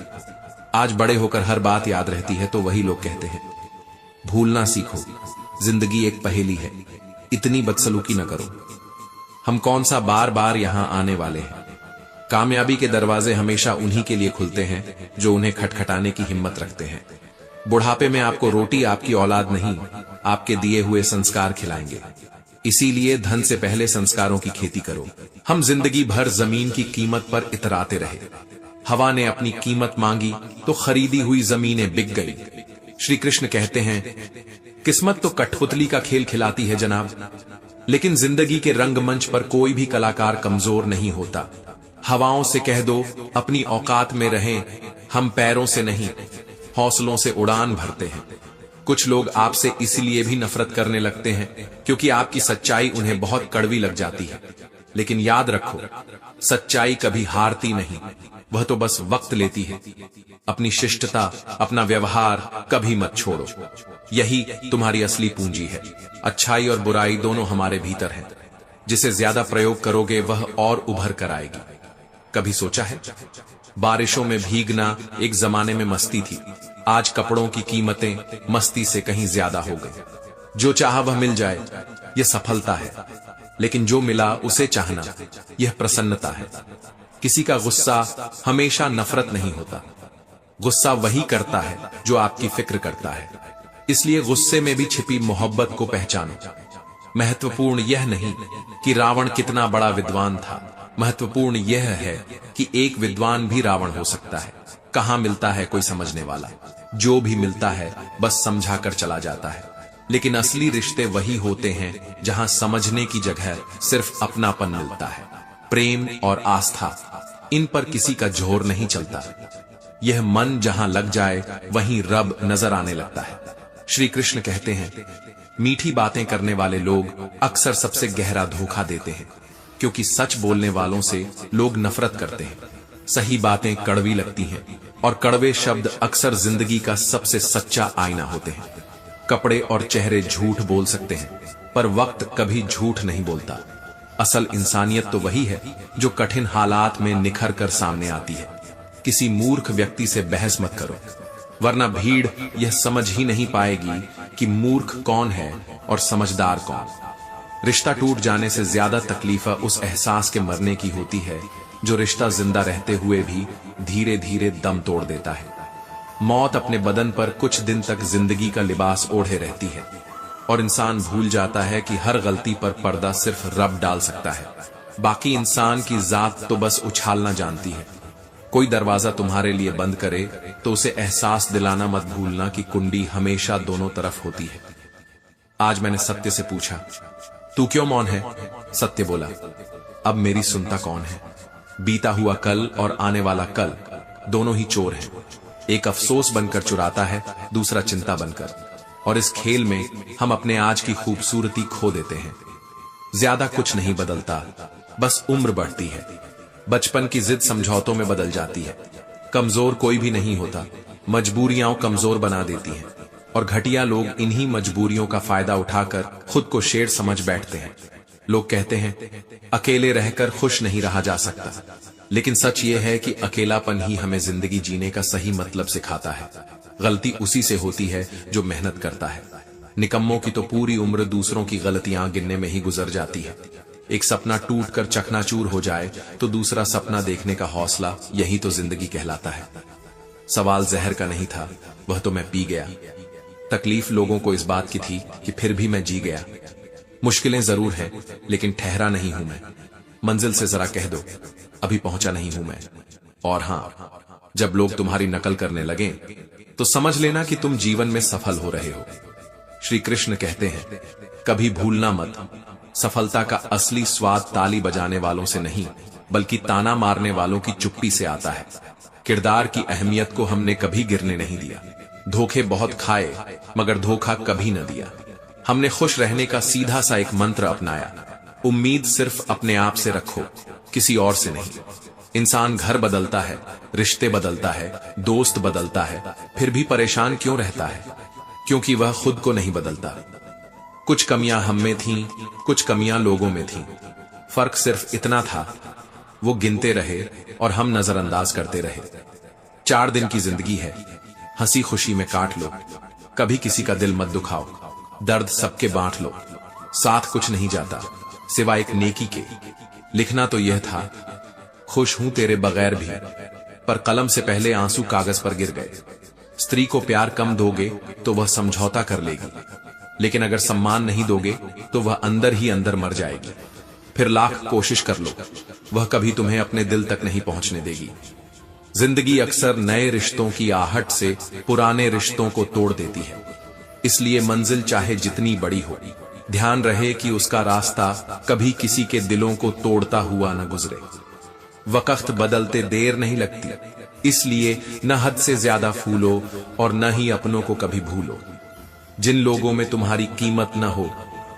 आज बड़े होकर हर बात याद रहती है तो वही लोग कहते हैं भूलना सीखो। जिंदगी एक पहेली है, इतनी बदसलूकी न करो। हम कौन सा बार बार यहां आने वाले हैं। कामयाबी के दरवाजे हमेशा उन्हीं के लिए खुलते हैं जो उन्हें खटखटाने की हिम्मत रखते हैं। बुढ़ापे में आपको रोटी आपकी औलाद नहीं, आपके दिए हुए संस्कार खिलाएंगे। इसीलिए धन से पहले संस्कारों की खेती करो। हम जिंदगी भर जमीन की कीमत पर इतराते रहे। हवा ने अपनी कीमत मांगी तो खरीदी हुई जमीनें बिक गई। श्री कृष्ण कहते हैं किस्मत तो कठपुतली का खेल खिलाती है जनाब, लेकिन जिंदगी के रंगमंच पर कोई भी कलाकार कमजोर नहीं होता। हवाओं से कह दो अपनी औकात में रहें, हम पैरों से नहीं हौसलों से उड़ान भरते हैं। कुछ लोग आपसे इसलिए भी नफरत करने लगते हैं क्योंकि आपकी सच्चाई उन्हें बहुत कड़वी लग जाती है। लेकिन याद रखो, सच्चाई कभी हारती नहीं, वह तो बस वक्त लेती है। अपनी शिष्टता, अपना व्यवहार कभी मत छोड़ो। यही तुम्हारी असली पूंजी है। अच्छाई और बुराई दोनों हमारे भीतर है। जिसे ज्यादा प्रयोग करोगे वह और उभर कर आएगी। कभी सोचा है, बारिशों में भीगना एक जमाने में मस्ती थी, आज कपड़ों की कीमतें मस्ती से कहीं ज्यादा हो गई। जो चाहा वह मिल जाए, यह सफलता है, लेकिन जो मिला उसे चाहना, यह प्रसन्नता है। किसी का गुस्सा हमेशा नफरत नहीं होता। गुस्सा वही करता है जो आपकी फिक्र करता है। इसलिए गुस्से में भी छिपी मोहब्बत को पहचानो। महत्वपूर्ण यह नहीं कि रावण कितना बड़ा विद्वान था, महत्वपूर्ण यह है कि एक विद्वान भी रावण हो सकता है। कहां मिलता है कोई समझने वाला, जो भी मिलता है बस समझा कर चला जाता है। लेकिन असली रिश्ते वही होते हैं जहां समझने की जगह सिर्फ अपनापन मिलता है। प्रेम और आस्था, इन पर किसी का जोर नहीं चलता। यह मन जहां लग जाए वहीं रब नजर आने लगता है। श्री कृष्ण कहते हैं मीठी बातें करने वाले लोग अक्सर सबसे गहरा धोखा देते हैं, क्योंकि सच बोलने वालों से लोग नफरत करते हैं। सही बातें कड़वी लगती हैं और कड़वे शब्द अक्सर जिंदगी का सबसे सच्चा आईना होते हैं। कपड़े और चेहरे झूठ बोल सकते हैं, पर वक्त कभी झूठ नहीं बोलता। असल इंसानियत तो वही है जो कठिन हालात में निखर कर सामने आती है। किसी मूर्ख व्यक्ति से बहस मत करो, वरना भीड़ यह समझ ही नहीं पाएगी कि मूर्ख कौन है और समझदार कौन। रिश्ता टूट जाने से ज्यादा तकलीफ उस एहसास के मरने की होती है जो रिश्ता जिंदा रहते हुए भी धीरे धीरे दम तोड़ देता है। मौत अपने बदन पर कुछ दिन तक जिंदगी का लिबास ओढ़े रहती है और इंसान भूल जाता है कि हर गलती पर पर्दा सिर्फ रब डाल सकता है। बाकी इंसान की जात तो बस उछालना जानती है। कोई दरवाजा तुम्हारे लिए बंद करे तो उसे एहसास दिलाना मत भूलना कि कुंडी हमेशा दोनों तरफ होती है। आज मैंने सत्य से पूछा, तू क्यों मौन है? सत्य बोला, अब मेरी सुनता कौन है? बीता हुआ कल और आने वाला कल दोनों ही चोर हैं। एक अफसोस बनकर चुराता है, दूसरा चिंता बनकर। और इस खेल में हम अपने आज की खूबसूरती खो देते हैं। ज्यादा कुछ नहीं बदलता, बस उम्र बढ़ती है। बचपन की जिद समझौतों में बदल जाती है। कमजोर कोई भी नहीं होता, मजबूरियां कमजोर बना देती हैं। और घटिया लोग इन्हीं मजबूरियों का फायदा उठाकर खुद को शेर समझ बैठते हैं। लोग कहते हैं अकेले रहकर खुश नहीं रहा जा सकता, लेकिन सच ये है कि अकेलापन ही हमें जिंदगी जीने का सही मतलब सिखाता है। गलती उसी से होती है जो मेहनत करता है। निकम्मों की तो पूरी उम्र दूसरों की गलतियां गिनने में ही गुजर जाती है। एक सपना टूटकर चकनाचूर हो जाए तो दूसरा सपना देखने का हौसला, यही तो जिंदगी कहलाता है। सवाल जहर का नहीं था, वह तो मैं पी गया। तकलीफ लोगों को इस बात की थी कि फिर भी मैं जी गया। मुश्किलें जरूर हैं, लेकिन ठहरा नहीं हूं मैं। मंजिल से जरा कह दो, अभी पहुंचा नहीं हूं मैं। और हां, जब लोग तुम्हारी नकल करने लगे तो समझ लेना कि तुम जीवन में सफल हो रहे हो। श्री कृष्ण कहते हैं, कभी भूलना मत, सफलता का असली स्वाद ताली बजाने वालों से नहीं, बल्कि ताना मारने वालों की चुप्पी से आता है। किरदार की अहमियत को हमने कभी गिरने नहीं दिया। धोखे बहुत खाए, मगर धोखा कभी न दिया। हमने खुश रहने का सीधा सा एक मंत्र अपनाया, उम्मीद सिर्फ अपने आप से रखो, किसी और से नहीं। इंसान घर बदलता है, रिश्ते बदलता है, दोस्त बदलता है, फिर भी परेशान क्यों रहता है? क्योंकि वह खुद को नहीं बदलता। कुछ कमियां हम में थीं, कुछ कमियां लोगों में थीं। फर्क सिर्फ इतना था, वो गिनते रहे और हम नजरअंदाज करते रहे। 4 दिन की जिंदगी है, हंसी खुशी में काट लो। कभी किसी का दिल मत दुखाओ, दर्द सबके बांट लो। साथ कुछ नहीं जाता सिवाय एक नेकी के। लिखना तो यह था, खुश हूं तेरे बगैर भी, पर कलम से पहले आंसू कागज पर गिर गए। स्त्री को प्यार कम दोगे तो वह समझौता कर लेगी, लेकिन अगर सम्मान नहीं दोगे तो वह अंदर ही अंदर मर जाएगी। फिर लाख कोशिश कर लो, वह कभी तुम्हें अपने दिल तक नहीं पहुंचने देगी। जिंदगी अक्सर नए रिश्तों की आहट से पुराने रिश्तों को तोड़ देती है। इसलिए मंजिल चाहे जितनी बड़ी हो, ध्यान रहे कि उसका रास्ता कभी किसी के दिलों को तोड़ता हुआ न गुजरे। वक्त बदलते देर नहीं लगती, इसलिए न हद से ज्यादा फूलो और न ही अपनों को कभी भूलो। जिन लोगों में तुम्हारी कीमत न हो,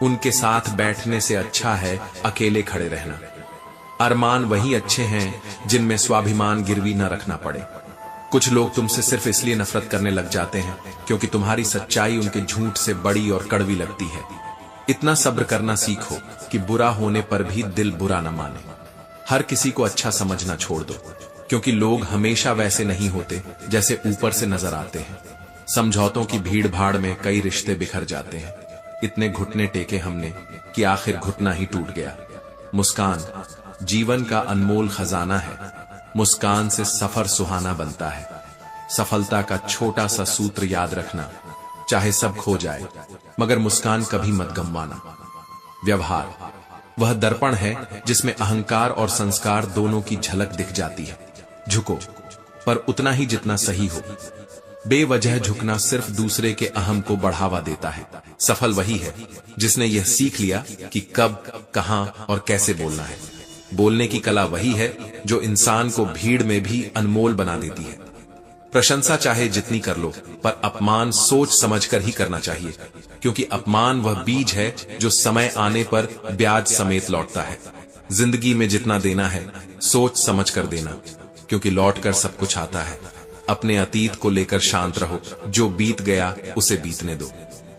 उनके साथ बैठने से अच्छा है अकेले खड़े रहना। अरमान वही अच्छे हैं जिनमें स्वाभिमान गिरवी न रखना पड़े। कुछ लोग तुमसे सिर्फ इसलिए नफरत करने लग जाते हैं क्योंकि तुम्हारी सच्चाई उनके झूठ से बड़ी और कड़वी लगती है। इतना सब्र करना सीखो कि बुरा होने पर भी दिल बुरा न माने। हर किसी को अच्छा समझना छोड़ दो, क्योंकि लोग हमेशा वैसे नहीं होते जैसे ऊपर से नजर आते हैं। समझौतों की भीड़ भाड़ में कई रिश्ते बिखर जाते हैं। इतने घुटने टेके हमने कि आखिर घुटना ही टूट गया। मुस्कान जीवन का अनमोल खजाना है। मुस्कान से सफर सुहाना बनता है। सफलता का छोटा सा सूत्र याद रखना, चाहे सब खो जाए मगर मुस्कान कभी मत गंवाना। व्यवहार वह दर्पण है जिसमें अहंकार और संस्कार दोनों की झलक दिख जाती है। झुको, पर उतना ही जितना सही हो। बेवजह झुकना सिर्फ दूसरे के अहम को बढ़ावा देता है। सफल वही है जिसने यह सीख लिया कि कब, कहां और कैसे बोलना है। बोलने की कला वही है जो इंसान को भीड़ में भी अनमोल बना देती है। प्रशंसा चाहे जितनी कर लो, पर अपमान सोच समझकर ही करना चाहिए, क्योंकि अपमान वह बीज है जो समय आने पर ब्याज समेत लौटता है। जिंदगी में जितना देना है सोच समझ कर देना, क्योंकि लौटकर सब कुछ आता है। अपने अतीत को लेकर शांत रहो, जो बीत गया उसे बीतने दो,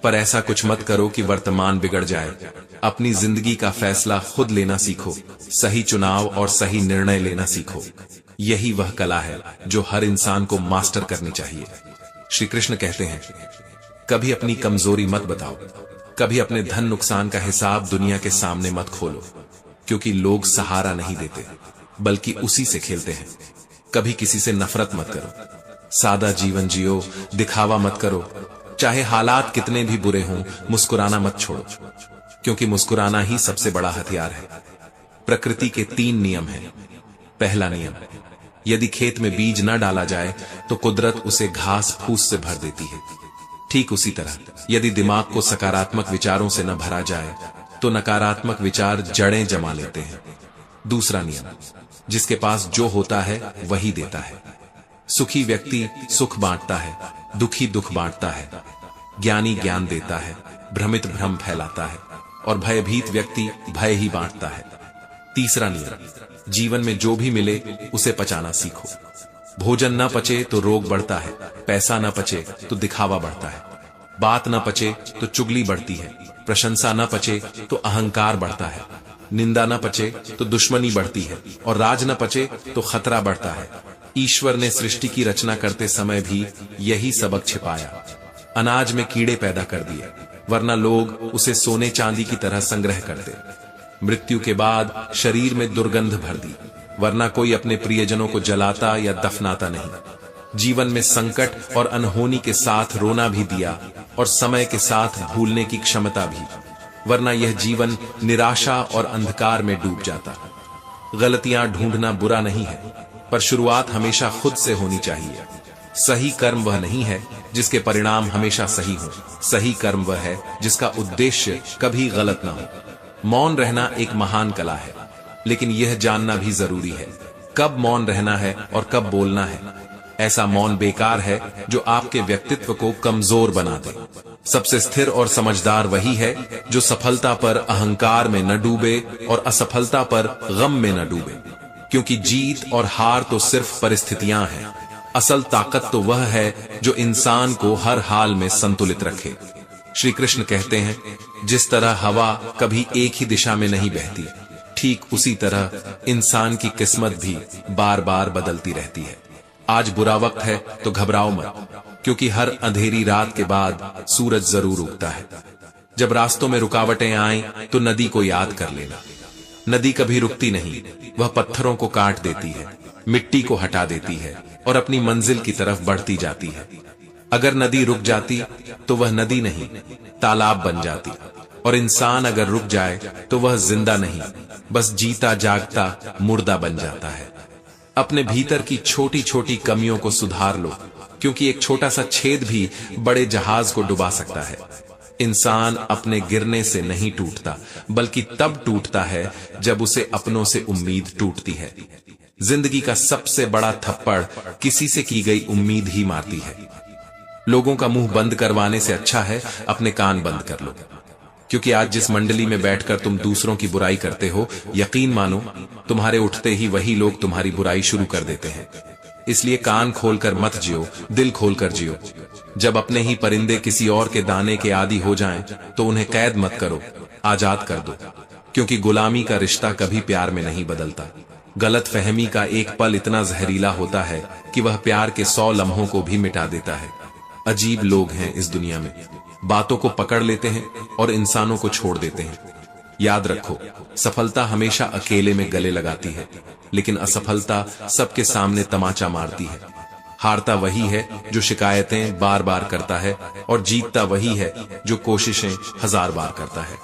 पर ऐसा कुछ मत करो कि वर्तमान बिगड़ जाए। अपनी जिंदगी का फैसला खुद लेना सीखो। सही चुनाव और सही निर्णय लेना सीखो। यही वह कला है जो हर इंसान को मास्टर करनी चाहिए। श्री कृष्ण कहते हैं, कभी अपनी कमजोरी मत बताओ, कभी अपने धन नुकसान का हिसाब दुनिया के सामने मत खोलो, क्योंकि लोग सहारा नहीं देते बल्कि उसी से खेलते हैं। कभी किसी से नफरत मत करो, सादा जीवन जियो, दिखावा मत करो। चाहे हालात कितने भी बुरे हों, मुस्कुराना मत छोड़ो, क्योंकि मुस्कुराना ही सबसे बड़ा हथियार है। प्रकृति के 3 नियम हैं। पहला नियम, यदि खेत में बीज न डाला जाए तो कुदरत उसे घास फूस से भर देती है। ठीक उसी तरह यदि दिमाग को सकारात्मक विचारों से न भरा जाए तो नकारात्मक विचार जड़ें जमा लेते हैं। दूसरा नियम, जिसके पास जो होता है वही देता है। सुखी व्यक्ति सुख बांटता है, दुखी दुख बांटता है। ज्ञानी ज्ञान देता है, भ्रमित भ्रम फैलाता है, और भयभीत व्यक्ति भय ही बांटता है। तीसरा नियम, जीवन में जो भी मिले उसे पचाना सीखो। भोजन न पचे तो रोग बढ़ता है, पैसा न पचे तो दिखावा बढ़ता है, बात न पचे तो चुगली बढ़ती है, प्रशंसा न पचे तो अहंकार बढ़ता है, निंदा न पचे तो दुश्मनी बढ़ती है, और राज न पचे तो खतरा बढ़ता है। ईश्वर ने सृष्टि की रचना करते समय भी यही सबक छिपाया। अनाज में कीड़े पैदा कर दिए, वरना लोग उसे सोने चांदी की तरह संग्रह करते। मृत्यु के बाद शरीर में दुर्गंध भर दी, वरना कोई अपने प्रियजनों को जलाता या दफनाता नहीं। जीवन में संकट और अनहोनी के साथ रोना भी दिया, और समय के साथ भूलने की क्षमता भी, वरना यह जीवन निराशा और अंधकार में डूब जाता। गलतियां ढूंढना बुरा नहीं है, पर शुरुआत हमेशा खुद से होनी चाहिए। सही कर्म वह नहीं है जिसके परिणाम हमेशा सही हो, सही कर्म वह है जिसका उद्देश्य कभी गलत ना हो। मौन रहना एक महान कला है, लेकिन यह जानना भी जरूरी है कब मौन रहना है और कब बोलना है। ऐसा मौन बेकार है जो आपके व्यक्तित्व को कमजोर बना दे। सबसे स्थिर और समझदार वही है जो सफलता पर अहंकार में न डूबे और असफलता पर गम में न डूबे, क्योंकि जीत और हार तो सिर्फ परिस्थितियां हैं। असल ताकत तो वह है जो इंसान को हर हाल में संतुलित रखे। श्री कृष्ण कहते हैं, जिस तरह हवा कभी एक ही दिशा में नहीं बहती, ठीक उसी तरह इंसान की किस्मत भी बार बार बदलती रहती है। आज बुरा वक्त है तो घबराओ मत, क्योंकि हर अंधेरी रात के बाद सूरज जरूर उगता है। जब रास्तों में रुकावटें आएं तो नदी को याद कर लेना। नदी कभी रुकती नहीं, वह पत्थरों को काट देती है, मिट्टी को हटा देती है और अपनी मंजिल की तरफ बढ़ती जाती है। अगर नदी रुक जाती तो वह नदी नहीं, तालाब बन जाती, और इंसान अगर रुक जाए तो वह जिंदा नहीं, बस जीता जागता मुर्दा बन जाता है। अपने भीतर की छोटी छोटी कमियों को सुधार लो, क्योंकि एक छोटा सा छेद भी बड़े जहाज को डुबा सकता है। इंसान अपने गिरने से नहीं टूटता, बल्कि तब टूटता है जब उसे अपनों से उम्मीद टूटती है। जिंदगी का सबसे बड़ा थप्पड़ किसी से की गई उम्मीद ही मारती है। लोगों का मुंह बंद करवाने से अच्छा है अपने कान बंद कर लो, क्योंकि आज जिस मंडली में बैठकर तुम दूसरों की बुराई करते हो, यकीन मानो तुम्हारे उठते ही वही लोग तुम्हारी बुराई शुरू कर देते हैं। इसलिए कान खोलकर मत जियो, दिल खोलकर जियो। जब अपने ही परिंदे किसी और के दाने के आदी हो जाएं, तो उन्हें कैद मत करो, आजाद कर दो, क्योंकि गुलामी का रिश्ता कभी प्यार में नहीं बदलता। गलत फहमी का एक पल इतना जहरीला होता है कि वह प्यार के 100 लम्हों को भी मिटा देता है। अजीब लोग हैं इस दुनिया में, बातों को पकड़ लेते हैं और इंसानों को छोड़ देते हैं। याद रखो, सफलता हमेशा अकेले में गले लगाती है, लेकिन असफलता सबके सामने तमाचा मारती है। हारता वही है जो शिकायतें बार बार करता है, और जीतता वही है जो कोशिशें 1000 बार करता है।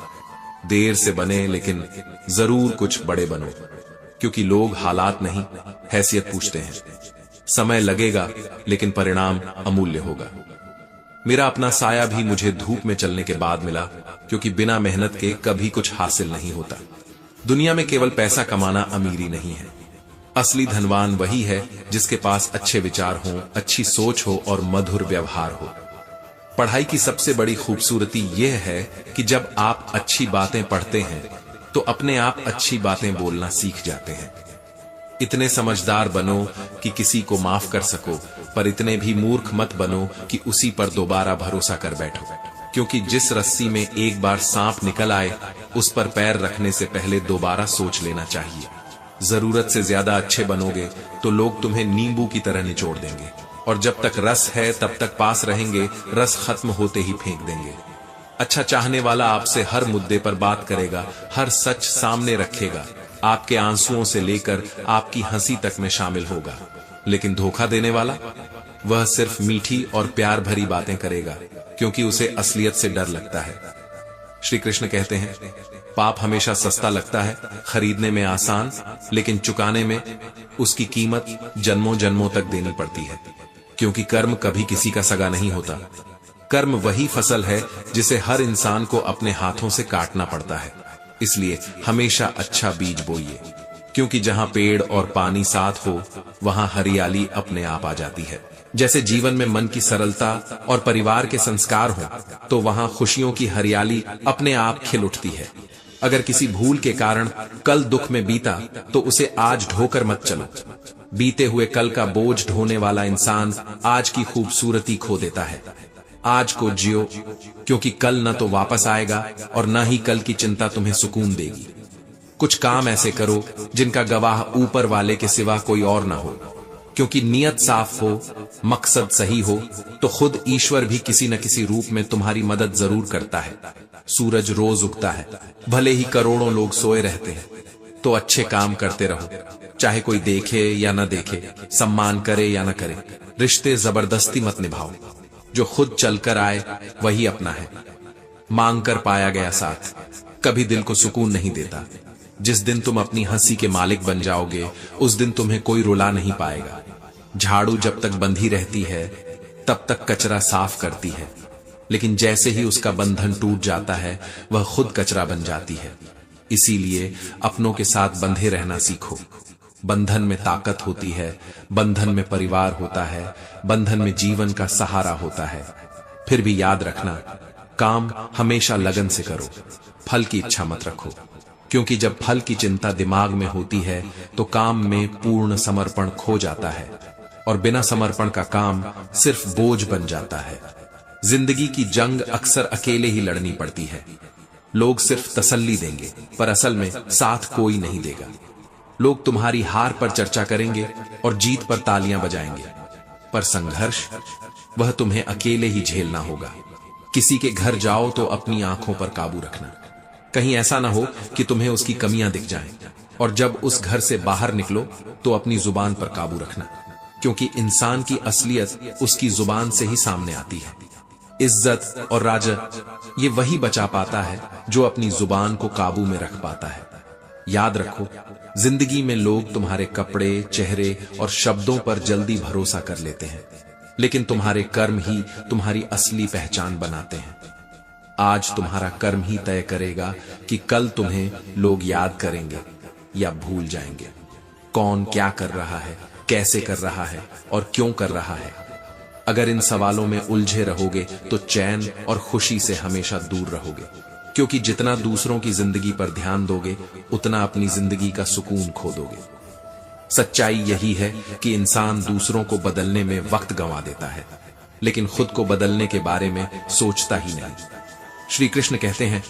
देर से बने, लेकिन जरूर कुछ बड़े बनो, क्योंकि लोग हालात नहीं, हैसियत पूछते हैं। समय लगेगा, लेकिन परिणाम अमूल्य होगा। मेरा अपना साया भी मुझे धूप में चलने के बाद मिला, क्योंकि बिना मेहनत के कभी कुछ हासिल नहीं होता। दुनिया में केवल पैसा कमाना अमीरी नहीं है। असली धनवान वही है जिसके पास अच्छे विचार हों, अच्छी सोच हो और मधुर व्यवहार हो। पढ़ाई की सबसे बड़ी खूबसूरती यह है कि जब आप अच्छी बातें पढ़ते हैं तो अपने आप अच्छी बातें बोलना सीख जाते हैं। इतने समझदार बनो कि किसी को माफ कर सको, पर इतने भी मूर्ख मत बनो कि उसी पर दोबारा भरोसा कर बैठो, क्योंकि जिस रस्सी में एक बार सांप निकल आए, उस पर पैर रखने से पहले दोबारा सोच लेना चाहिए। जरूरत से ज्यादा अच्छे बनोगे तो लोग तुम्हें नींबू की तरह निचोड़ देंगे, और जब तक रस है तब तक पास रहेंगे, रस खत्म होते ही फेंक देंगे। अच्छा चाहने वाला आपसे हर मुद्दे पर बात करेगा, हर सच सामने रखेगा, आपके आंसुओं से लेकर आपकी हंसी तक में शामिल होगा। लेकिन धोखा देने वाला, वह सिर्फ मीठी और प्यार भरी बातें करेगा, क्योंकि उसे असलियत से डर लगता है। श्री कृष्ण कहते हैं, पाप हमेशा सस्ता लगता है, खरीदने में आसान, लेकिन चुकाने में उसकी कीमत जन्मों जन्मों तक देनी पड़ती है। क्योंकि कर्म कभी किसी का सगा नहीं होता। कर्म वही फसल है जिसे हर इंसान को अपने हाथों से काटना पड़ता है। इसलिए हमेशा अच्छा बीज बोइए, क्योंकि जहां पेड़ और पानी साथ हो, वहां हरियाली अपने आप आ जाती है। जैसे जीवन में मन की सरलता और परिवार के संस्कार हो, तो वहां खुशियों की हरियाली अपने आप खिल उठती है। अगर किसी भूल के कारण कल दुख में बीता, तो उसे आज ढोकर मत चलो। बीते हुए कल का बोझ ढोने वाला इंसान आज की खूबसूरती खो देता है। आज को जियो, क्योंकि कल न तो वापस आएगा और न ही कल की चिंता तुम्हें सुकून देगी। कुछ काम ऐसे करो जिनका गवाह ऊपर वाले के सिवा कोई और ना हो, क्योंकि नियत साफ हो, मकसद सही हो, तो खुद ईश्वर भी किसी न किसी रूप में तुम्हारी मदद जरूर करता है। सूरज रोज उगता है, भले ही करोड़ों लोग सोए रहते हैं, तो अच्छे काम करते रहो, चाहे कोई देखे या न देखे, सम्मान करे या न करे। रिश्ते जबरदस्ती मत निभाओ, जो खुद चलकर आए वही अपना है। मांग कर पाया गया साथ कभी दिल को सुकून नहीं देता। जिस दिन तुम अपनी हंसी के मालिक बन जाओगे, उस दिन तुम्हें कोई रुला नहीं पाएगा। झाड़ू जब तक बंधी रहती है तब तक कचरा साफ करती है, लेकिन जैसे ही उसका बंधन टूट जाता है वह खुद कचरा बन जाती है। इसीलिए अपनों के साथ बंधे रहना सीखो। बंधन में ताकत होती है, बंधन में परिवार होता है, बंधन में जीवन का सहारा होता है। फिर भी याद रखना, काम हमेशा लगन से करो, फल की इच्छा मत रखो, क्योंकि जब फल की चिंता दिमाग में होती है तो काम में पूर्ण समर्पण खो जाता है और बिना समर्पण का काम सिर्फ बोझ बन जाता है। जिंदगी की जंग अक्सर अकेले ही लड़नी पड़ती है। लोग सिर्फ तसल्ली देंगे पर असल में साथ कोई नहीं देगा। लोग तुम्हारी हार पर चर्चा करेंगे और जीत पर तालियां बजाएंगे, पर संघर्ष वह तुम्हें अकेले ही झेलना होगा। किसी के घर जाओ तो अपनी आंखों पर काबू रखना, कहीं ऐसा ना हो कि तुम्हें उसकी कमियां दिख जाएं। और जब उस घर से बाहर निकलो तो अपनी जुबान पर काबू रखना, क्योंकि इंसान की असलियत उसकी जुबान से ही सामने आती है। इज्जत और राजत ये वही बचा पाता है जो अपनी जुबान को काबू में रख पाता है। याद रखो, जिंदगी में लोग तुम्हारे कपड़े, चेहरे और शब्दों पर जल्दी भरोसा कर लेते हैं, लेकिन तुम्हारे कर्म ही तुम्हारी असली पहचान बनाते हैं। आज तुम्हारा कर्म ही तय करेगा कि कल तुम्हें लोग याद करेंगे या भूल जाएंगे। कौन क्या कर रहा है, कैसे कर रहा है और क्यों कर रहा है। अगर इन सवालों में उलझे रहोगे तो चैन और खुशी से हमेशा दूर रहोगे, क्योंकि जितना दूसरों की जिंदगी पर ध्यान दोगे उतना अपनी जिंदगी का सुकून खो दोगे। सच्चाई यही है कि इंसान दूसरों को बदलने में वक्त गंवा देता है, लेकिन खुद को बदलने के बारे में सोचता ही नहीं। श्री कृष्ण कहते हैं,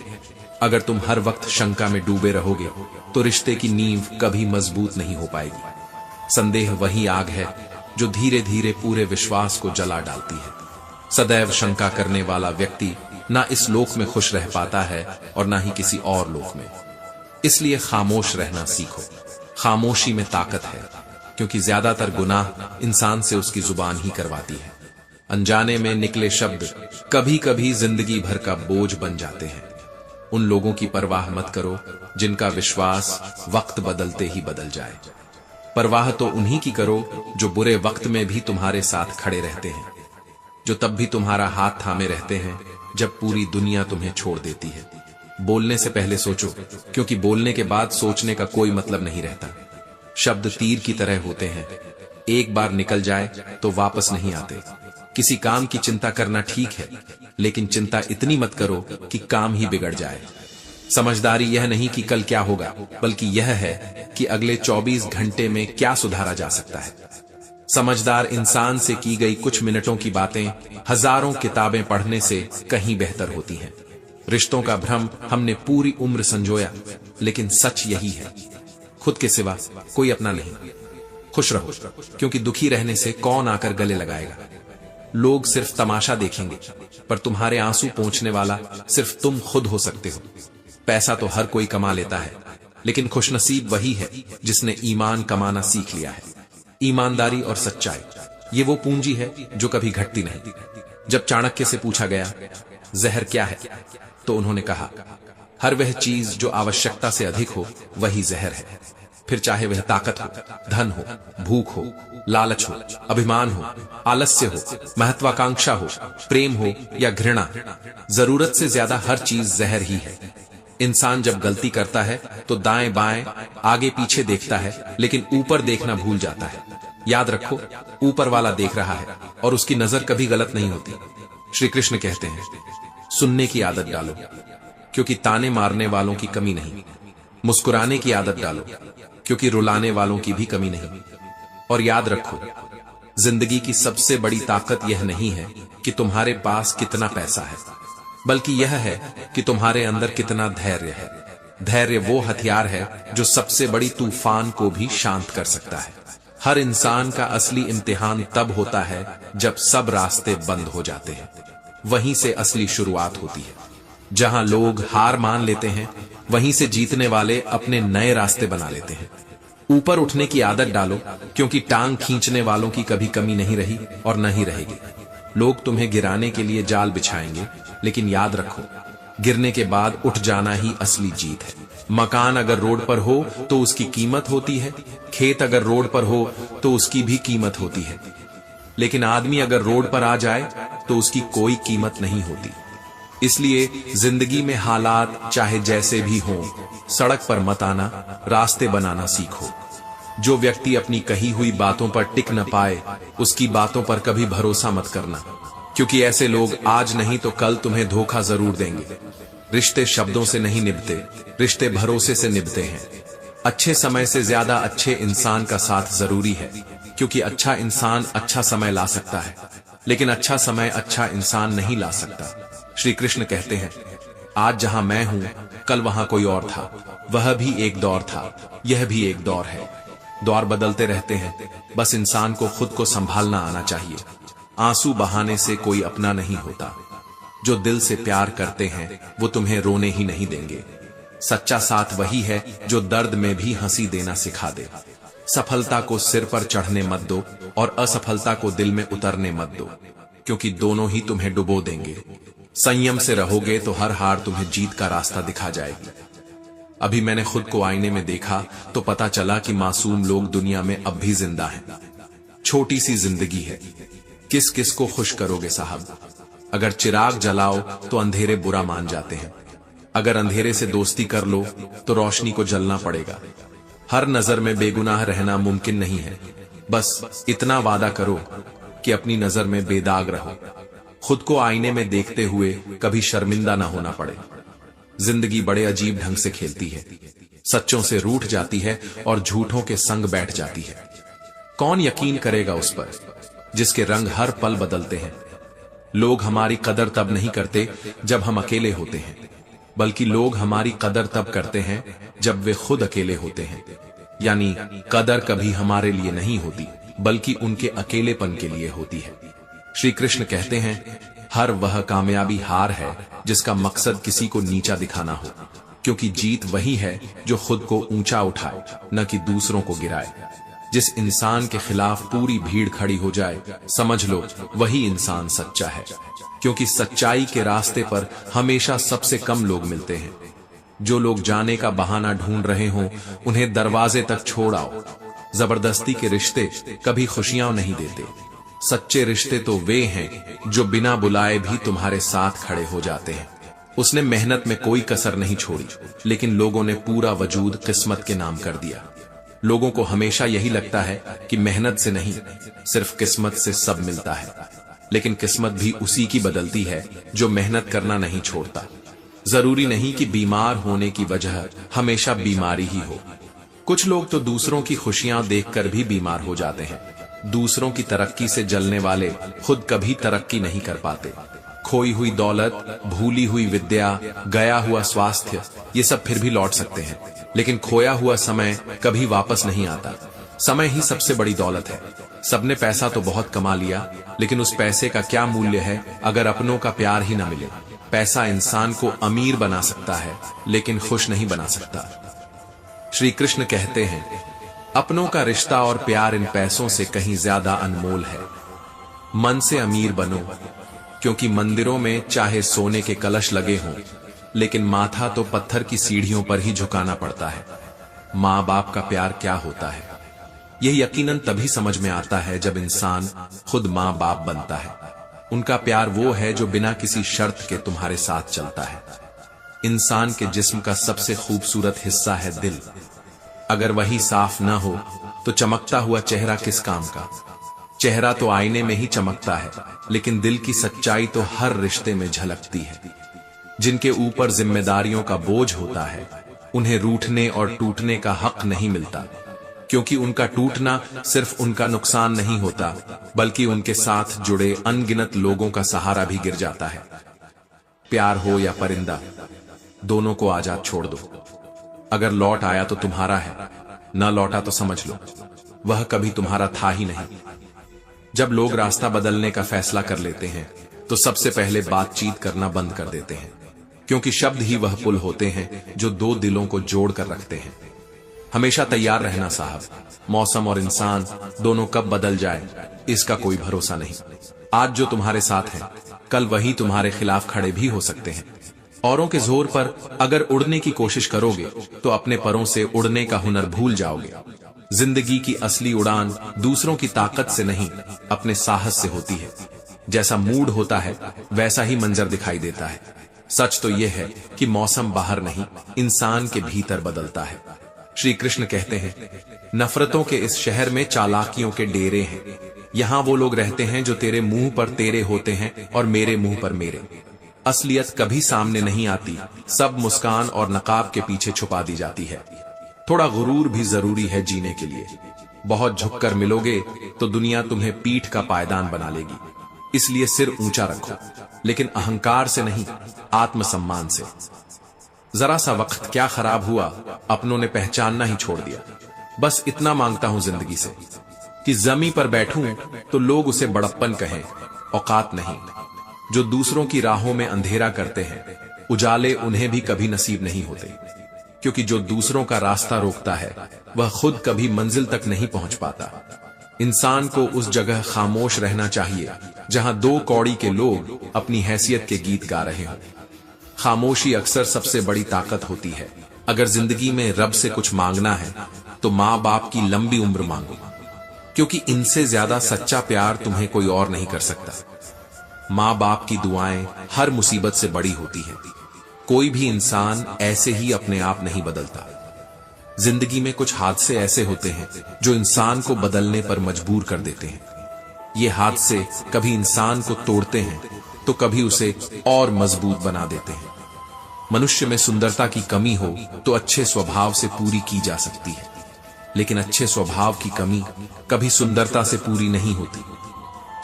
अगर तुम हर वक्त शंका में डूबे रहोगे तो रिश्ते की नींव कभी मजबूत नहीं हो पाएगी। संदेह वही आग है जो धीरे धीरे पूरे विश्वास को जला डालती है। सदैव शंका करने वाला व्यक्ति ना इस लोक में खुश रह पाता है और ना ही किसी और लोक में। इसलिए खामोश रहना सीखो। खामोशी में ताकत है, क्योंकि ज्यादातर गुनाह इंसान से उसकी जुबान ही करवाती है। अनजाने में निकले शब्द कभी कभी जिंदगी भर का बोझ बन जाते हैं। उन लोगों की परवाह मत करो जिनका विश्वास वक्त बदलते ही बदल जाए। परवाह तो उन्हीं की करो जो बुरे वक्त में भी तुम्हारे साथ खड़े रहते हैं, जो तब भी तुम्हारा हाथ थामे रहते हैं जब पूरी दुनिया तुम्हें छोड़ देती है। बोलने से पहले सोचो, क्योंकि बोलने के बाद सोचने का कोई मतलब नहीं रहता। शब्द तीर की तरह होते हैं, एक बार निकल जाए तो वापस नहीं आते। किसी काम की चिंता करना ठीक है, लेकिन चिंता इतनी मत करो कि काम ही बिगड़ जाए। समझदारी यह नहीं कि कल क्या होगा, बल्कि यह है कि अगले 24 घंटे में क्या सुधारा जा सकता है। समझदार इंसान से की गई कुछ मिनटों की बातें हजारों किताबें पढ़ने से कहीं बेहतर होती हैं। रिश्तों का भ्रम हमने पूरी उम्र संजोया, लेकिन सच यही है, खुद के सिवा कोई अपना नहीं। खुश रहो, क्योंकि दुखी रहने से कौन आकर गले लगाएगा। लोग सिर्फ तमाशा देखेंगे, पर तुम्हारे आंसू पोंछने वाला सिर्फ तुम खुद हो सकते हो। पैसा तो हर कोई कमा लेता है, लेकिन खुशनसीब वही है जिसने ईमान कमाना सीख लिया है। ईमानदारी और सच्चाई ये वो पूंजी है जो कभी घटती नहीं। जब चाणक्य से पूछा गया जहर क्या है, तो उन्होंने कहा, हर वह चीज जो आवश्यकता से अधिक हो वही जहर है। फिर चाहे वह ताकत हो, धन हो, भूख हो, लालच हो, अभिमान हो, आलस्य हो, महत्वाकांक्षा हो, प्रेम हो या घृणा, जरूरत से ज्यादा हर चीज जहर ही है। इंसान जब गलती करता है तो दाएं बाएं आगे पीछे देखता है, लेकिन ऊपर देखना भूल जाता है। याद रखो, ऊपर वाला देख रहा है और उसकी नजर कभी गलत नहीं होती। श्री कृष्ण कहते हैं, सुनने की आदत डालो, क्योंकि ताने मारने वालों की कमी नहीं। मुस्कुराने की आदत डालो, क्योंकि रुलाने वालों की भी कमी नहीं। और याद रखो, जिंदगी की सबसे बड़ी ताकत यह नहीं है कि तुम्हारे पास कितना पैसा है, बल्कि यह है कि तुम्हारे अंदर कितना धैर्य है। धैर्य वो हथियार है जो सबसे बड़ी तूफान को भी शांत कर सकता है। हर इंसान का असली इम्तिहान तब होता है जब सब रास्ते बंद हो जाते हैं। वहीं से असली शुरुआत होती है। जहां लोग हार मान लेते हैं, वहीं से जीतने वाले अपने नए रास्ते बना लेते हैं। ऊपर उठने की आदत डालो, क्योंकि टांग खींचने वालों की कभी कमी नहीं रही और न ही रहेगी। लोग तुम्हें गिराने के लिए जाल बिछाएंगे, लेकिन याद रखो, गिरने के बाद उठ जाना ही असली जीत है। मकान अगर रोड पर हो तो उसकी कीमत होती है, खेत अगर रोड पर हो तो उसकी भी कीमत होती है, लेकिन आदमी अगर रोड पर आ जाए तो उसकी कोई कीमत नहीं होती। इसलिए जिंदगी में हालात चाहे जैसे भी हों, सड़क पर मत आना, रास्ते बनाना सीखो। जो व्यक्ति अपनी कही हुई बातों पर टिक न पाए, उसकी बातों पर कभी भरोसा मत करना, क्योंकि ऐसे लोग आज नहीं तो कल तुम्हें धोखा जरूर देंगे। रिश्ते शब्दों से नहीं निभते, रिश्ते भरोसे से निभते हैं। अच्छे समय से ज्यादा अच्छे इंसान का साथ जरूरी है, क्योंकि अच्छा इंसान अच्छा समय ला सकता है, लेकिन अच्छा समय अच्छा इंसान नहीं ला सकता। श्री कृष्ण कहते हैं, आज जहां मैं हूं, कल वहां कोई और था, वह भी एक दौर था, यह भी एक दौर है। दौर बदलते रहते हैं, बस इंसान को खुद को संभालना आना चाहिए। आंसू बहाने से कोई अपना नहीं होता। जो दिल से प्यार करते हैं वो तुम्हें रोने ही नहीं देंगे। सच्चा साथ वही है जो दर्द में भी हंसी देना सिखा दे। सफलता को सिर पर चढ़ने मत दो और असफलता को दिल में उतरने मत दो, क्योंकि दोनों ही तुम्हें डुबो देंगे। संयम से रहोगे तो हर हार तुम्हें जीत का रास्ता दिखा जाएगी। अभी मैंने खुद को आईने में देखा तो पता चला कि मासूम लोग दुनिया में अब भी जिंदा हैं। छोटी सी जिंदगी है, किस किस को खुश करोगे साहब। अगर चिराग जलाओ तो अंधेरे बुरा मान जाते हैं, अगर अंधेरे से दोस्ती कर लो तो रोशनी को जलना पड़ेगा। हर नजर में बेगुनाह रहना मुमकिन नहीं है, बस इतना वादा करो कि अपनी नजर में बेदाग रहो। खुद को आईने में देखते हुए कभी शर्मिंदा ना होना पड़े। जिंदगी बड़े अजीब ढंग से खेलती है, सच्चों से रूठ जाती है और झूठों के संग बैठ जाती है। कौन यकीन करेगा उस पर जिसके रंग हर पल बदलते हैं। लोग हमारी कदर तब नहीं करते जब हम अकेले होते हैं, बल्कि लोग हमारी कदर तब करते हैं जब वे खुद अकेले होते हैं। यानी कदर कभी हमारे लिए नहीं होती, बल्कि उनके अकेलेपन के लिए होती है। श्री कृष्ण कहते हैं, हर वह कामयाबी हार है जिसका मकसद किसी को नीचा दिखाना हो, क्योंकि जीत वही है जो खुद को ऊंचा उठाए, न कि दूसरों को गिराए। जिस इंसान के खिलाफ पूरी भीड़ खड़ी हो जाए, समझ लो वही इंसान सच्चा है, क्योंकि सच्चाई के रास्ते पर हमेशा सबसे कम लोग मिलते हैं। जो लोग जाने का बहाना ढूंढ रहे हों, उन्हें दरवाजे तक छोड़ आओ। जबरदस्ती के रिश्ते कभी खुशियां नहीं देते। सच्चे रिश्ते तो वे हैं जो बिना बुलाए भी तुम्हारे साथ खड़े हो जाते हैं। उसने मेहनत में कोई कसर नहीं छोड़ी, लेकिन लोगों ने पूरा वजूद किस्मत के नाम कर दिया। लोगों को हमेशा यही लगता है कि मेहनत से नहीं, सिर्फ किस्मत से सब मिलता है, लेकिन किस्मत भी उसी की बदलती है जो मेहनत करना नहीं छोड़ता। जरूरी नहीं कि बीमार होने की वजह हमेशा बीमारी ही हो। कुछ लोग तो दूसरों की खुशियां देखकर भी बीमार हो जाते हैं। दूसरों की तरक्की से जलने वाले खुद कभी तरक्की नहीं कर पाते। खोई हुई दौलत, भूली हुई विद्या, गया हुआ स्वास्थ्य, ये सब फिर भी लौट सकते हैं, लेकिन खोया हुआ समय कभी वापस नहीं आता। समय ही सबसे बड़ी दौलत है। सबने पैसा तो बहुत कमा लिया, लेकिन उस पैसे का क्या मूल्य है अगर अपनों का प्यार ही न मिले। पैसा इंसान को अमीर बना सकता है, लेकिन खुश नहीं बना सकता। श्री कृष्ण कहते हैं, अपनों का रिश्ता और प्यार इन पैसों से कहीं ज्यादा अनमोल है। मन से अमीर बनो, क्योंकि मंदिरों में चाहे सोने के कलश लगे हों, लेकिन माथा तो पत्थर की सीढ़ियों पर ही झुकाना पड़ता है। माँ बाप का प्यार क्या होता है, यह यकीनन तभी समझ में आता है जब इंसान खुद माँ बाप बनता है। उनका प्यार वो है जो बिना किसी शर्त के तुम्हारे साथ चलता है। इंसान के जिस्म का सबसे खूबसूरत हिस्सा है दिल। अगर वही साफ न हो तो चमकता हुआ चेहरा किस काम का। चेहरा तो आईने में ही चमकता है, लेकिन दिल की सच्चाई तो हर रिश्ते में झलकती है। जिनके ऊपर जिम्मेदारियों का बोझ होता है, उन्हें रूठने और टूटने का हक नहीं मिलता, क्योंकि उनका टूटना सिर्फ उनका नुकसान नहीं होता, बल्कि उनके साथ जुड़े अनगिनत लोगों का सहारा भी गिर जाता है। प्यार हो या परिंदा, दोनों को आजाद छोड़ दो। अगर लौट आया तो तुम्हारा है, न लौटा तो समझ लो वह कभी तुम्हारा था ही नहीं। जब लोग रास्ता बदलने का फैसला कर लेते हैं तो सबसे पहले बातचीत करना बंद कर देते हैं, क्योंकि शब्द ही वह पुल होते हैं जो दो दिलों को जोड़ कर रखते हैं। हमेशा तैयार रहना साहब, मौसम और इंसान दोनों कब बदल जाए इसका कोई भरोसा नहीं। आज जो तुम्हारे साथ है कल वही तुम्हारे खिलाफ खड़े भी हो सकते हैं। औरों के जोर पर अगर उड़ने की कोशिश करोगे तो अपने परों से उड़ने का हुनर भूल जाओगे। जिंदगी की असली उड़ान दूसरों की ताकत से नहीं, अपने साहस से होती है। जैसा मूड होता है वैसा ही मंजर दिखाई देता है। सच तो यह है कि मौसम बाहर नहीं, इंसान के भीतर बदलता है। श्री कृष्ण कहते हैं, नफरतों के इस शहर में चालाकियों के डेरे हैं। यहाँ वो लोग रहते हैं जो तेरे मुंह पर तेरे होते हैं और मेरे मुंह पर मेरे। असलियत कभी सामने नहीं आती, सब मुस्कान और नकाब के पीछे छुपा दी जाती है। थोड़ा गुरूर भी जरूरी है जीने के लिए। बहुत झुककर मिलोगे तो दुनिया तुम्हें पीठ का पायदान बना लेगी। इसलिए सिर ऊंचा रखो, लेकिन अहंकार से नहीं, आत्मसम्मान से। जरा सा वक्त क्या खराब हुआ, अपनों ने पहचानना ही छोड़ दिया। बस इतना मांगता हूं जिंदगी से कि जमी पर बैठूं तो लोग उसे बड़प्पन कहें, औकात नहीं। जो दूसरों की राहों में अंधेरा करते हैं, उजाले उन्हें भी कभी नसीब नहीं होते। क्योंकि जो दूसरों का रास्ता रोकता है वह खुद कभी मंजिल तक नहीं पहुंच पाता। इंसान को उस जगह खामोश रहना चाहिए जहां दो कौड़ी के लोग अपनी हैसियत के गीत गा रहे हों। खामोशी अक्सर सबसे बड़ी ताकत होती है। अगर जिंदगी में रब से कुछ मांगना है तो माँ बाप की लंबी उम्र मांगो, क्योंकि इनसे ज्यादा सच्चा प्यार तुम्हें कोई और नहीं कर सकता। माँ बाप की दुआएं हर मुसीबत से बड़ी होती है। कोई भी इंसान ऐसे ही अपने आप नहीं बदलता। जिंदगी में कुछ हादसे ऐसे होते हैं जो इंसान को बदलने पर मजबूर कर देते हैं। ये हादसे कभी इंसान को तोड़ते हैं तो कभी उसे और मजबूत बना देते हैं। मनुष्य में सुंदरता की कमी हो तो अच्छे स्वभाव से पूरी की जा सकती है, लेकिन अच्छे स्वभाव की कमी कभी सुंदरता से पूरी नहीं होती।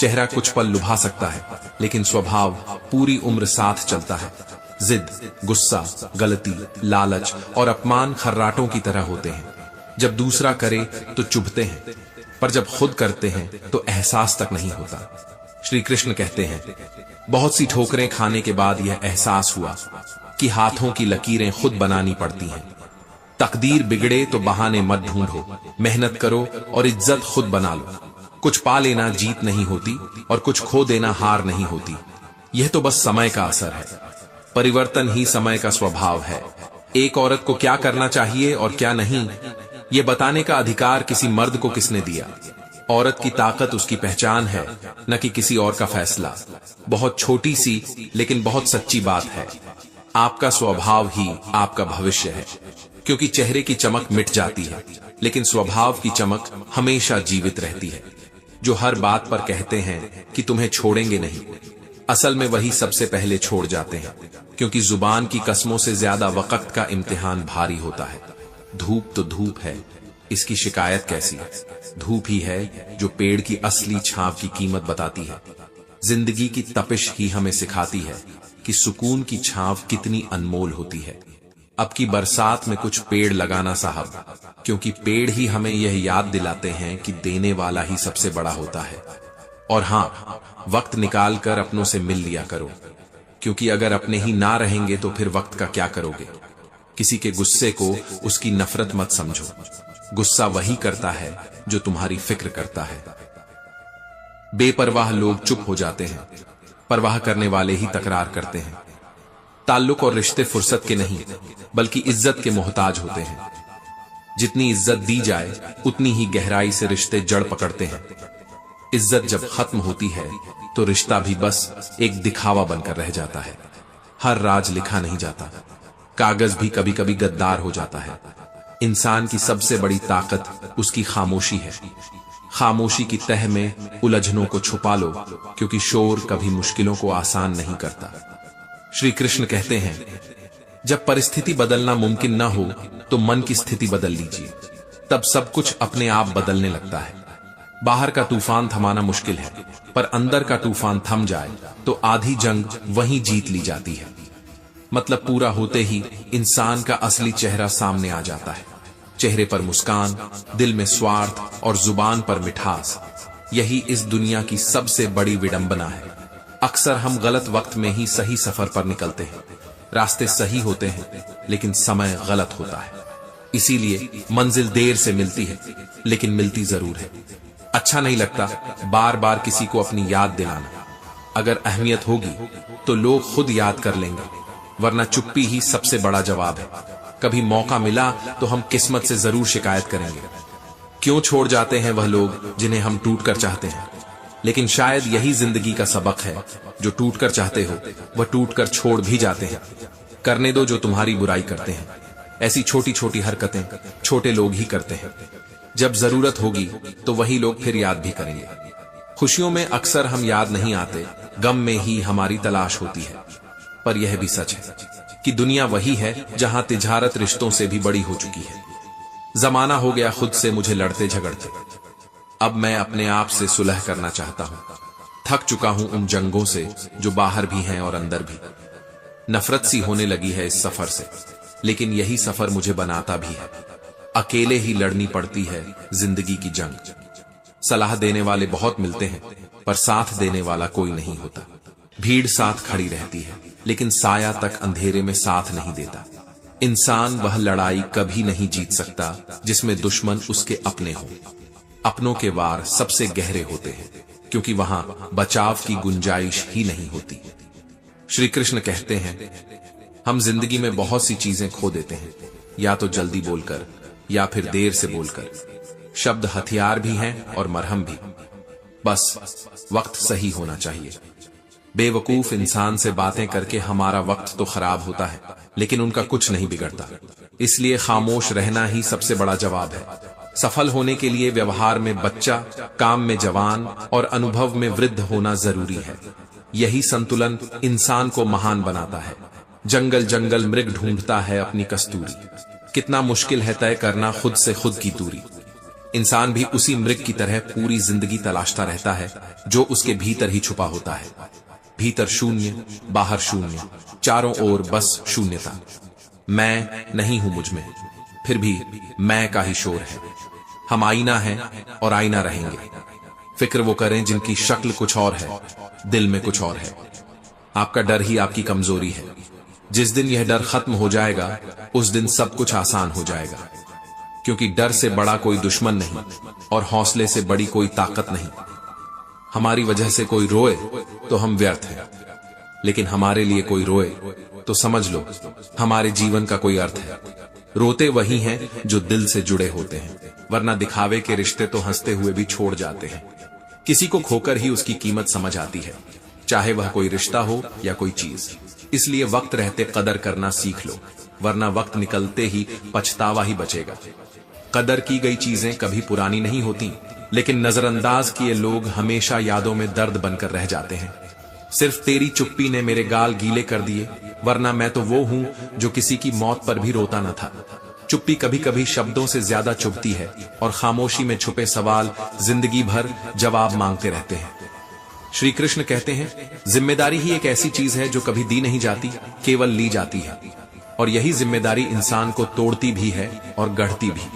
चेहरा कुछ पल लुभा सकता है, लेकिन स्वभाव पूरी उम्र साथ चलता है। जिद, गुस्सा, गलती, लालच और अपमान खर्राटों की तरह होते हैं। जब दूसरा करे तो चुभते हैं, पर जब खुद करते हैं तो एहसास तक नहीं होता। श्री कृष्ण कहते हैं, बहुत सी ठोकरें खाने के बाद यह एहसास हुआ कि हाथों की लकीरें खुद बनानी पड़ती हैं। तकदीर बिगड़े तो बहाने मत ढूंढो, मेहनत करो और इज्जत खुद बना लो। कुछ पा लेना जीत नहीं होती और कुछ खो देना हार नहीं होती। यह तो बस समय का असर है। परिवर्तन ही समय का स्वभाव है। एक औरत को क्या करना चाहिए और क्या नहीं, यह बताने का अधिकार किसी मर्द को किसने दिया? औरत की ताकत उसकी पहचान है, न कि किसी और का फैसला। बहुत छोटी सी लेकिन बहुत सच्ची बात है। आपका स्वभाव ही आपका भविष्य है, क्योंकि चेहरे की चमक मिट जाती है, लेकिन स्वभाव की चमक हमेशा जीवित रहती है। जो हर बात पर कहते हैं कि तुम्हें छोड़ेंगे नहीं, असल में वही सबसे पहले छोड़ जाते हैं, क्योंकि जुबान की कसमों से ज्यादा वक्त का इम्तिहान भारी होता है। धूप तो धूप है, इसकी शिकायत कैसी? धूप ही है जो पेड़ की असली छांव की कीमत बताती है। जिंदगी की तपिश ही हमें सिखाती है कि सुकून की छांव कितनी अनमोल होती है। अब की बरसात में कुछ पेड़ लगाना साहब, क्योंकि पेड़ ही हमें यह याद दिलाते हैं कि देने वाला ही सबसे बड़ा होता है। और हाँ, वक्त निकाल कर अपनों से मिल लिया करो, क्योंकि अगर अपने ही ना रहेंगे तो फिर वक्त का क्या करोगे? किसी के गुस्से को उसकी नफरत मत समझो। गुस्सा वही करता है जो तुम्हारी फिक्र करता है। बेपरवाह लोग चुप हो जाते हैं, परवाह करने वाले ही तकरार करते हैं। ताल्लुक और रिश्ते फुर्सत के नहीं, बल्कि इज्जत के मोहताज होते हैं। जितनी इज्जत दी जाए उतनी ही गहराई से रिश्ते जड़ पकड़ते हैं। इज्जत जब खत्म होती है तो रिश्ता भी बस एक दिखावा बनकर रह जाता है। हर राज लिखा नहीं जाता, कागज भी कभी कभी गद्दार हो जाता है। इंसान की सबसे बड़ी ताकत उसकी खामोशी है। खामोशी की तह में उलझनों को छुपा लो, क्योंकि शोर कभी मुश्किलों को आसान नहीं करता। श्री कृष्ण कहते हैं, जब परिस्थिति बदलना मुमकिन ना हो तो मन की स्थिति बदल लीजिए, तब सब कुछ अपने आप बदलने लगता है। बाहर का तूफान थमाना मुश्किल है, पर अंदर का तूफान थम जाए तो आधी जंग वहीं जीत ली जाती है। मतलब पूरा होते ही इंसान का असली चेहरा सामने आ जाता है। चेहरे पर मुस्कान, दिल में स्वार्थ और जुबान पर मिठास। यही इस दुनिया की सबसे बड़ी विडंबना है। अक्सर हम गलत वक्त में ही सही सफर पर निकलते हैं। रास्ते सही होते हैं लेकिन समय गलत होता है। इसीलिए मंजिल देर से मिलती है, लेकिन मिलती जरूर है। अच्छा नहीं लगता बार बार किसी को अपनी याद दिलाना। अगर अहमियत होगी तो लोग खुद याद कर लेंगे, वरना चुप्पी ही सबसे बड़ा जवाब है। कभी मौका मिला तो हम किस्मत से जरूर शिकायत करेंगे। क्यों छोड़ जाते हैं वह लोग जिन्हें हम टूटकर चाहते हैं? लेकिन शायद यही जिंदगी का सबक है, जो टूटकर चाहते हो वह टूटकर छोड़ भी जाते हैं। करने दो जो तुम्हारी बुराई करते हैं। ऐसी छोटी छोटी हरकतें छोटे लोग ही करते हैं। जब जरूरत होगी तो वही लोग फिर याद भी करेंगे। खुशियों में अक्सर हम याद नहीं आते, गम में ही हमारी तलाश होती है। पर यह भी सच है कि दुनिया वही है जहां तिजारत रिश्तों से भी बड़ी हो चुकी है। जमाना हो गया खुद से मुझे लड़ते झगड़ते। अब मैं अपने आप से सुलह करना चाहता हूं। थक चुका हूं उन जंगों से जो बाहर भी हैं और अंदर भी। नफरत सी होने लगी है इस सफर से, लेकिन यही सफर मुझे बनाता भी है। अकेले ही लड़नी पड़ती है जिंदगी की जंग। सलाह देने वाले बहुत मिलते हैं, पर साथ देने वाला कोई नहीं होता। भीड़ साथ खड़ी रहती है, लेकिन साया तक अंधेरे में साथ नहीं देता। इंसान वह लड़ाई कभी नहीं जीत सकता जिसमें दुश्मन उसके अपने हो। अपनों के वार सबसे गहरे होते हैं, क्योंकि वहां बचाव की गुंजाइश ही नहीं होती। श्री कृष्ण कहते हैं, हम जिंदगी में बहुत सी चीजें खो देते हैं, या तो जल्दी बोलकर या फिर देर से बोलकर। शब्द हथियार भी हैं और मरहम भी, बस वक्त सही होना चाहिए। बेवकूफ इंसान से बातें करके हमारा वक्त तो खराब होता है, लेकिन उनका कुछ नहीं बिगड़ता। इसलिए खामोश रहना ही सबसे बड़ा जवाब है। सफल होने के लिए व्यवहार में बच्चा, काम में जवान और अनुभव में वृद्ध होना जरूरी है। यही संतुलन इंसान को महान बनाता है। जंगल जंगल मृग ढूंढता है अपनी कस्तूरी। कितना मुश्किल है तय करना खुद से खुद की दूरी। इंसान भी उसी मृग की तरह पूरी जिंदगी तलाशता रहता है, जो उसके भीतर ही छुपा होता है। भीतर शून्य, बाहर शून्य, चारों ओर बस शून्यता। मैं नहीं हूं मुझ में, फिर भी मैं का ही शोर है। हम आईना हैं और आईना रहेंगे। फिक्र वो करें जिनकी शक्ल कुछ और है, दिल में कुछ और है। आपका डर ही आपकी कमजोरी है। जिस दिन यह डर खत्म हो जाएगा, उस दिन सब कुछ आसान हो जाएगा। क्योंकि डर से बड़ा कोई दुश्मन नहीं और हौसले से बड़ी कोई ताकत नहीं। हमारी वजह से कोई रोए तो हम व्यर्थ हैं, लेकिन हमारे लिए कोई रोए तो समझ लो हमारे जीवन का कोई अर्थ है। रोते वही हैं जो दिल से जुड़े होते हैं, वरना दिखावे के रिश्ते तो हंसते हुए भी छोड़ जाते हैं। किसी को खोकर ही उसकी कीमत समझ आती है, चाहे वह कोई रिश्ता हो या कोई चीज। इसलिए वक्त रहते कदर करना सीख लो, वरना वक्त निकलते ही पछतावा ही बचेगा। कदर की गई चीजें कभी पुरानी नहीं होती, लेकिन नजरअंदाज किए लोग हमेशा यादों में दर्द बनकर रह जाते हैं। सिर्फ तेरी चुप्पी ने मेरे गाल गीले कर दिए, वरना मैं तो वो हूं जो किसी की मौत पर भी रोता न था। चुप्पी कभी कभी शब्दों से ज्यादा चुभती है, और खामोशी में छुपे सवाल जिंदगी भर जवाब मांगते रहते हैं। श्री कृष्ण कहते हैं, जिम्मेदारी ही एक ऐसी चीज है जो कभी दी नहीं जाती, केवल ली जाती है। और यही जिम्मेदारी इंसान को तोड़ती भी है और गढ़ती भी।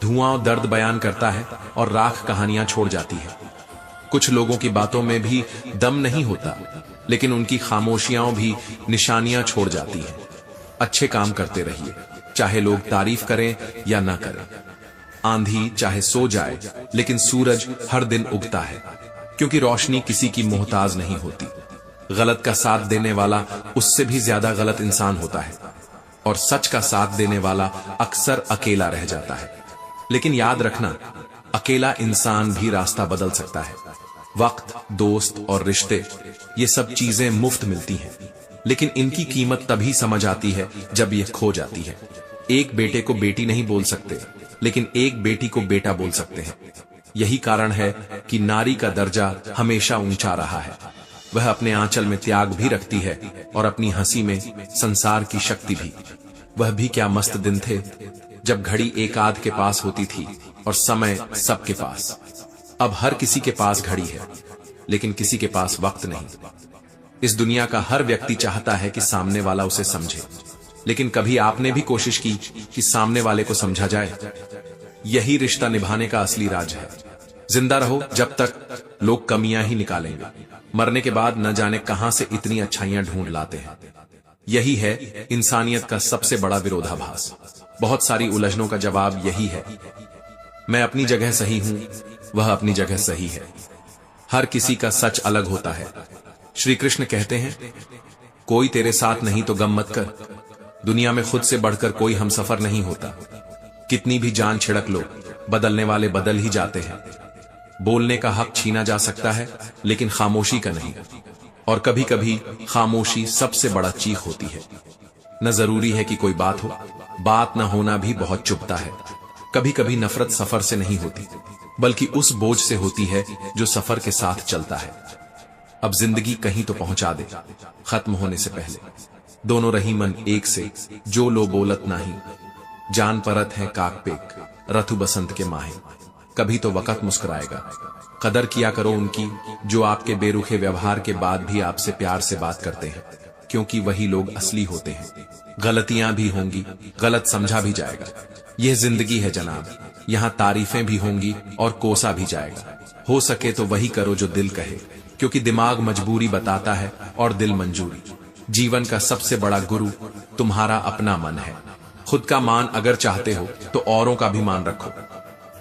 धुआं दर्द बयान करता है और राख कहानियां छोड़ जाती है। कुछ लोगों की बातों में भी दम नहीं होता, लेकिन उनकी खामोशियां भी निशानियां छोड़ जाती हैं। अच्छे काम करते रहिए, चाहे लोग तारीफ करें या ना करें। आंधी चाहे सो जाए, लेकिन सूरज हर दिन उगता है, क्योंकि रोशनी किसी की मोहताज नहीं होती। गलत का साथ देने वाला उससे भी ज्यादा गलत इंसान होता है, और सच का साथ देने वाला अक्सर अकेला रह जाता है। लेकिन याद रखना, अकेला इंसान भी रास्ता बदल सकता है। वक्त, दोस्त और रिश्ते, ये सब चीजें मुफ्त मिलती हैं, लेकिन इनकी कीमत तभी समझ आती है जब ये खो जाती है। एक बेटे को बेटी नहीं बोल सकते, लेकिन एक बेटी को बेटा बोल सकते हैं। यही कारण है कि नारी का दर्जा हमेशा ऊंचा रहा है। वह अपने आंचल में त्याग भी रखती है और अपनी हंसी में संसार की शक्ति भी। वह भी क्या मस्त दिन थे जब घड़ी एक आध के पास होती थी और समय सबके पास। अब हर किसी के पास घड़ी है, लेकिन किसी के पास वक्त नहीं। इस दुनिया का हर व्यक्ति चाहता है कि सामने वाला उसे समझे, लेकिन कभी आपने भी कोशिश की कि सामने वाले को समझा जाए? यही रिश्ता निभाने का असली राज है। जिंदा रहो जब तक लोग कमियां ही निकालेंगे, मरने के बाद न जाने कहां से इतनी अच्छाइयां ढूंढ लाते हैं। यही है इंसानियत का सबसे बड़ा विरोधाभास। बहुत सारी उलझनों का जवाब यही है। मैं अपनी जगह सही हूं, वह अपनी जगह सही है। हर किसी का सच अलग होता है। श्री कृष्ण कहते हैं, कोई तेरे साथ नहीं तो गम मत कर। दुनिया में खुद से बढ़कर कोई हमसफर नहीं होता। कितनी भी जान छिड़क लो, बदलने वाले बदल ही जाते हैं। बोलने का हक छीना जा सकता है, लेकिन खामोशी का नहीं। और कभी कभी खामोशी सबसे बड़ा चीख होती है। न जरूरी है कि कोई बात हो, बात न होना भी बहुत चुभता है। कभी कभी नफरत सफर से नहीं होती, बल्कि उस बोझ से होती है जो सफर के साथ चलता है। अब जिंदगी कहीं तो पहुंचा दे, खत्म होने से पहले। दोनों रही मन एक से, जो लो बोलत नाही। जान परत है काकपेक, रथु बसंत के माहे। कभी तो वक्त मुस्कुराएगा। कदर किया करो उनकी, जो आपके बेरुखे व्यवहार के बाद भी आपसे प्यार से बात करते हैं, क्योंकि वही लोग असली होते हैं। गलतियां भी होंगी, गलत समझा भी जाएगा। यह जिंदगी है जनाब, यहाँ तारीफें भी होंगी और कोसा भी जाएगा। हो सके तो वही करो जो दिल कहे, क्योंकि दिमाग मजबूरी बताता है और दिल मंजूरी। जीवन का सबसे बड़ा गुरु तुम्हारा अपना मन है। खुद का मान अगर चाहते हो तो औरों का भी मान रखो।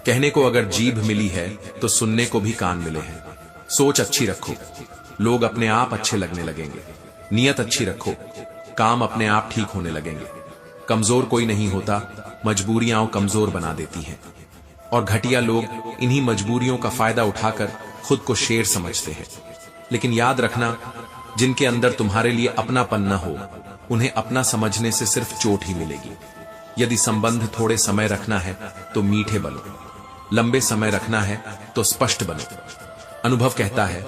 कहने को अगर जीभ मिली है तो सुनने को भी कान मिले हैं। सोच अच्छी रखो, लोग अपने आप अच्छे लगने लगेंगे। नियत अच्छी रखो, काम अपने आप ठीक होने लगेंगे। कमजोर कोई नहीं होता, मजबूरियां कमजोर बना देती हैं। और घटिया लोग इन्हीं मजबूरियों का फायदा उठाकर खुद को शेर समझते हैं। लेकिन याद रखना, जिनके अंदर तुम्हारे लिए अपनापन न हो, उन्हें अपना समझने से सिर्फ चोट ही मिलेगी। यदि संबंध थोड़े समय रखना है तो मीठे बनो, लंबे समय रखना है तो स्पष्ट बनो। अनुभव कहता है,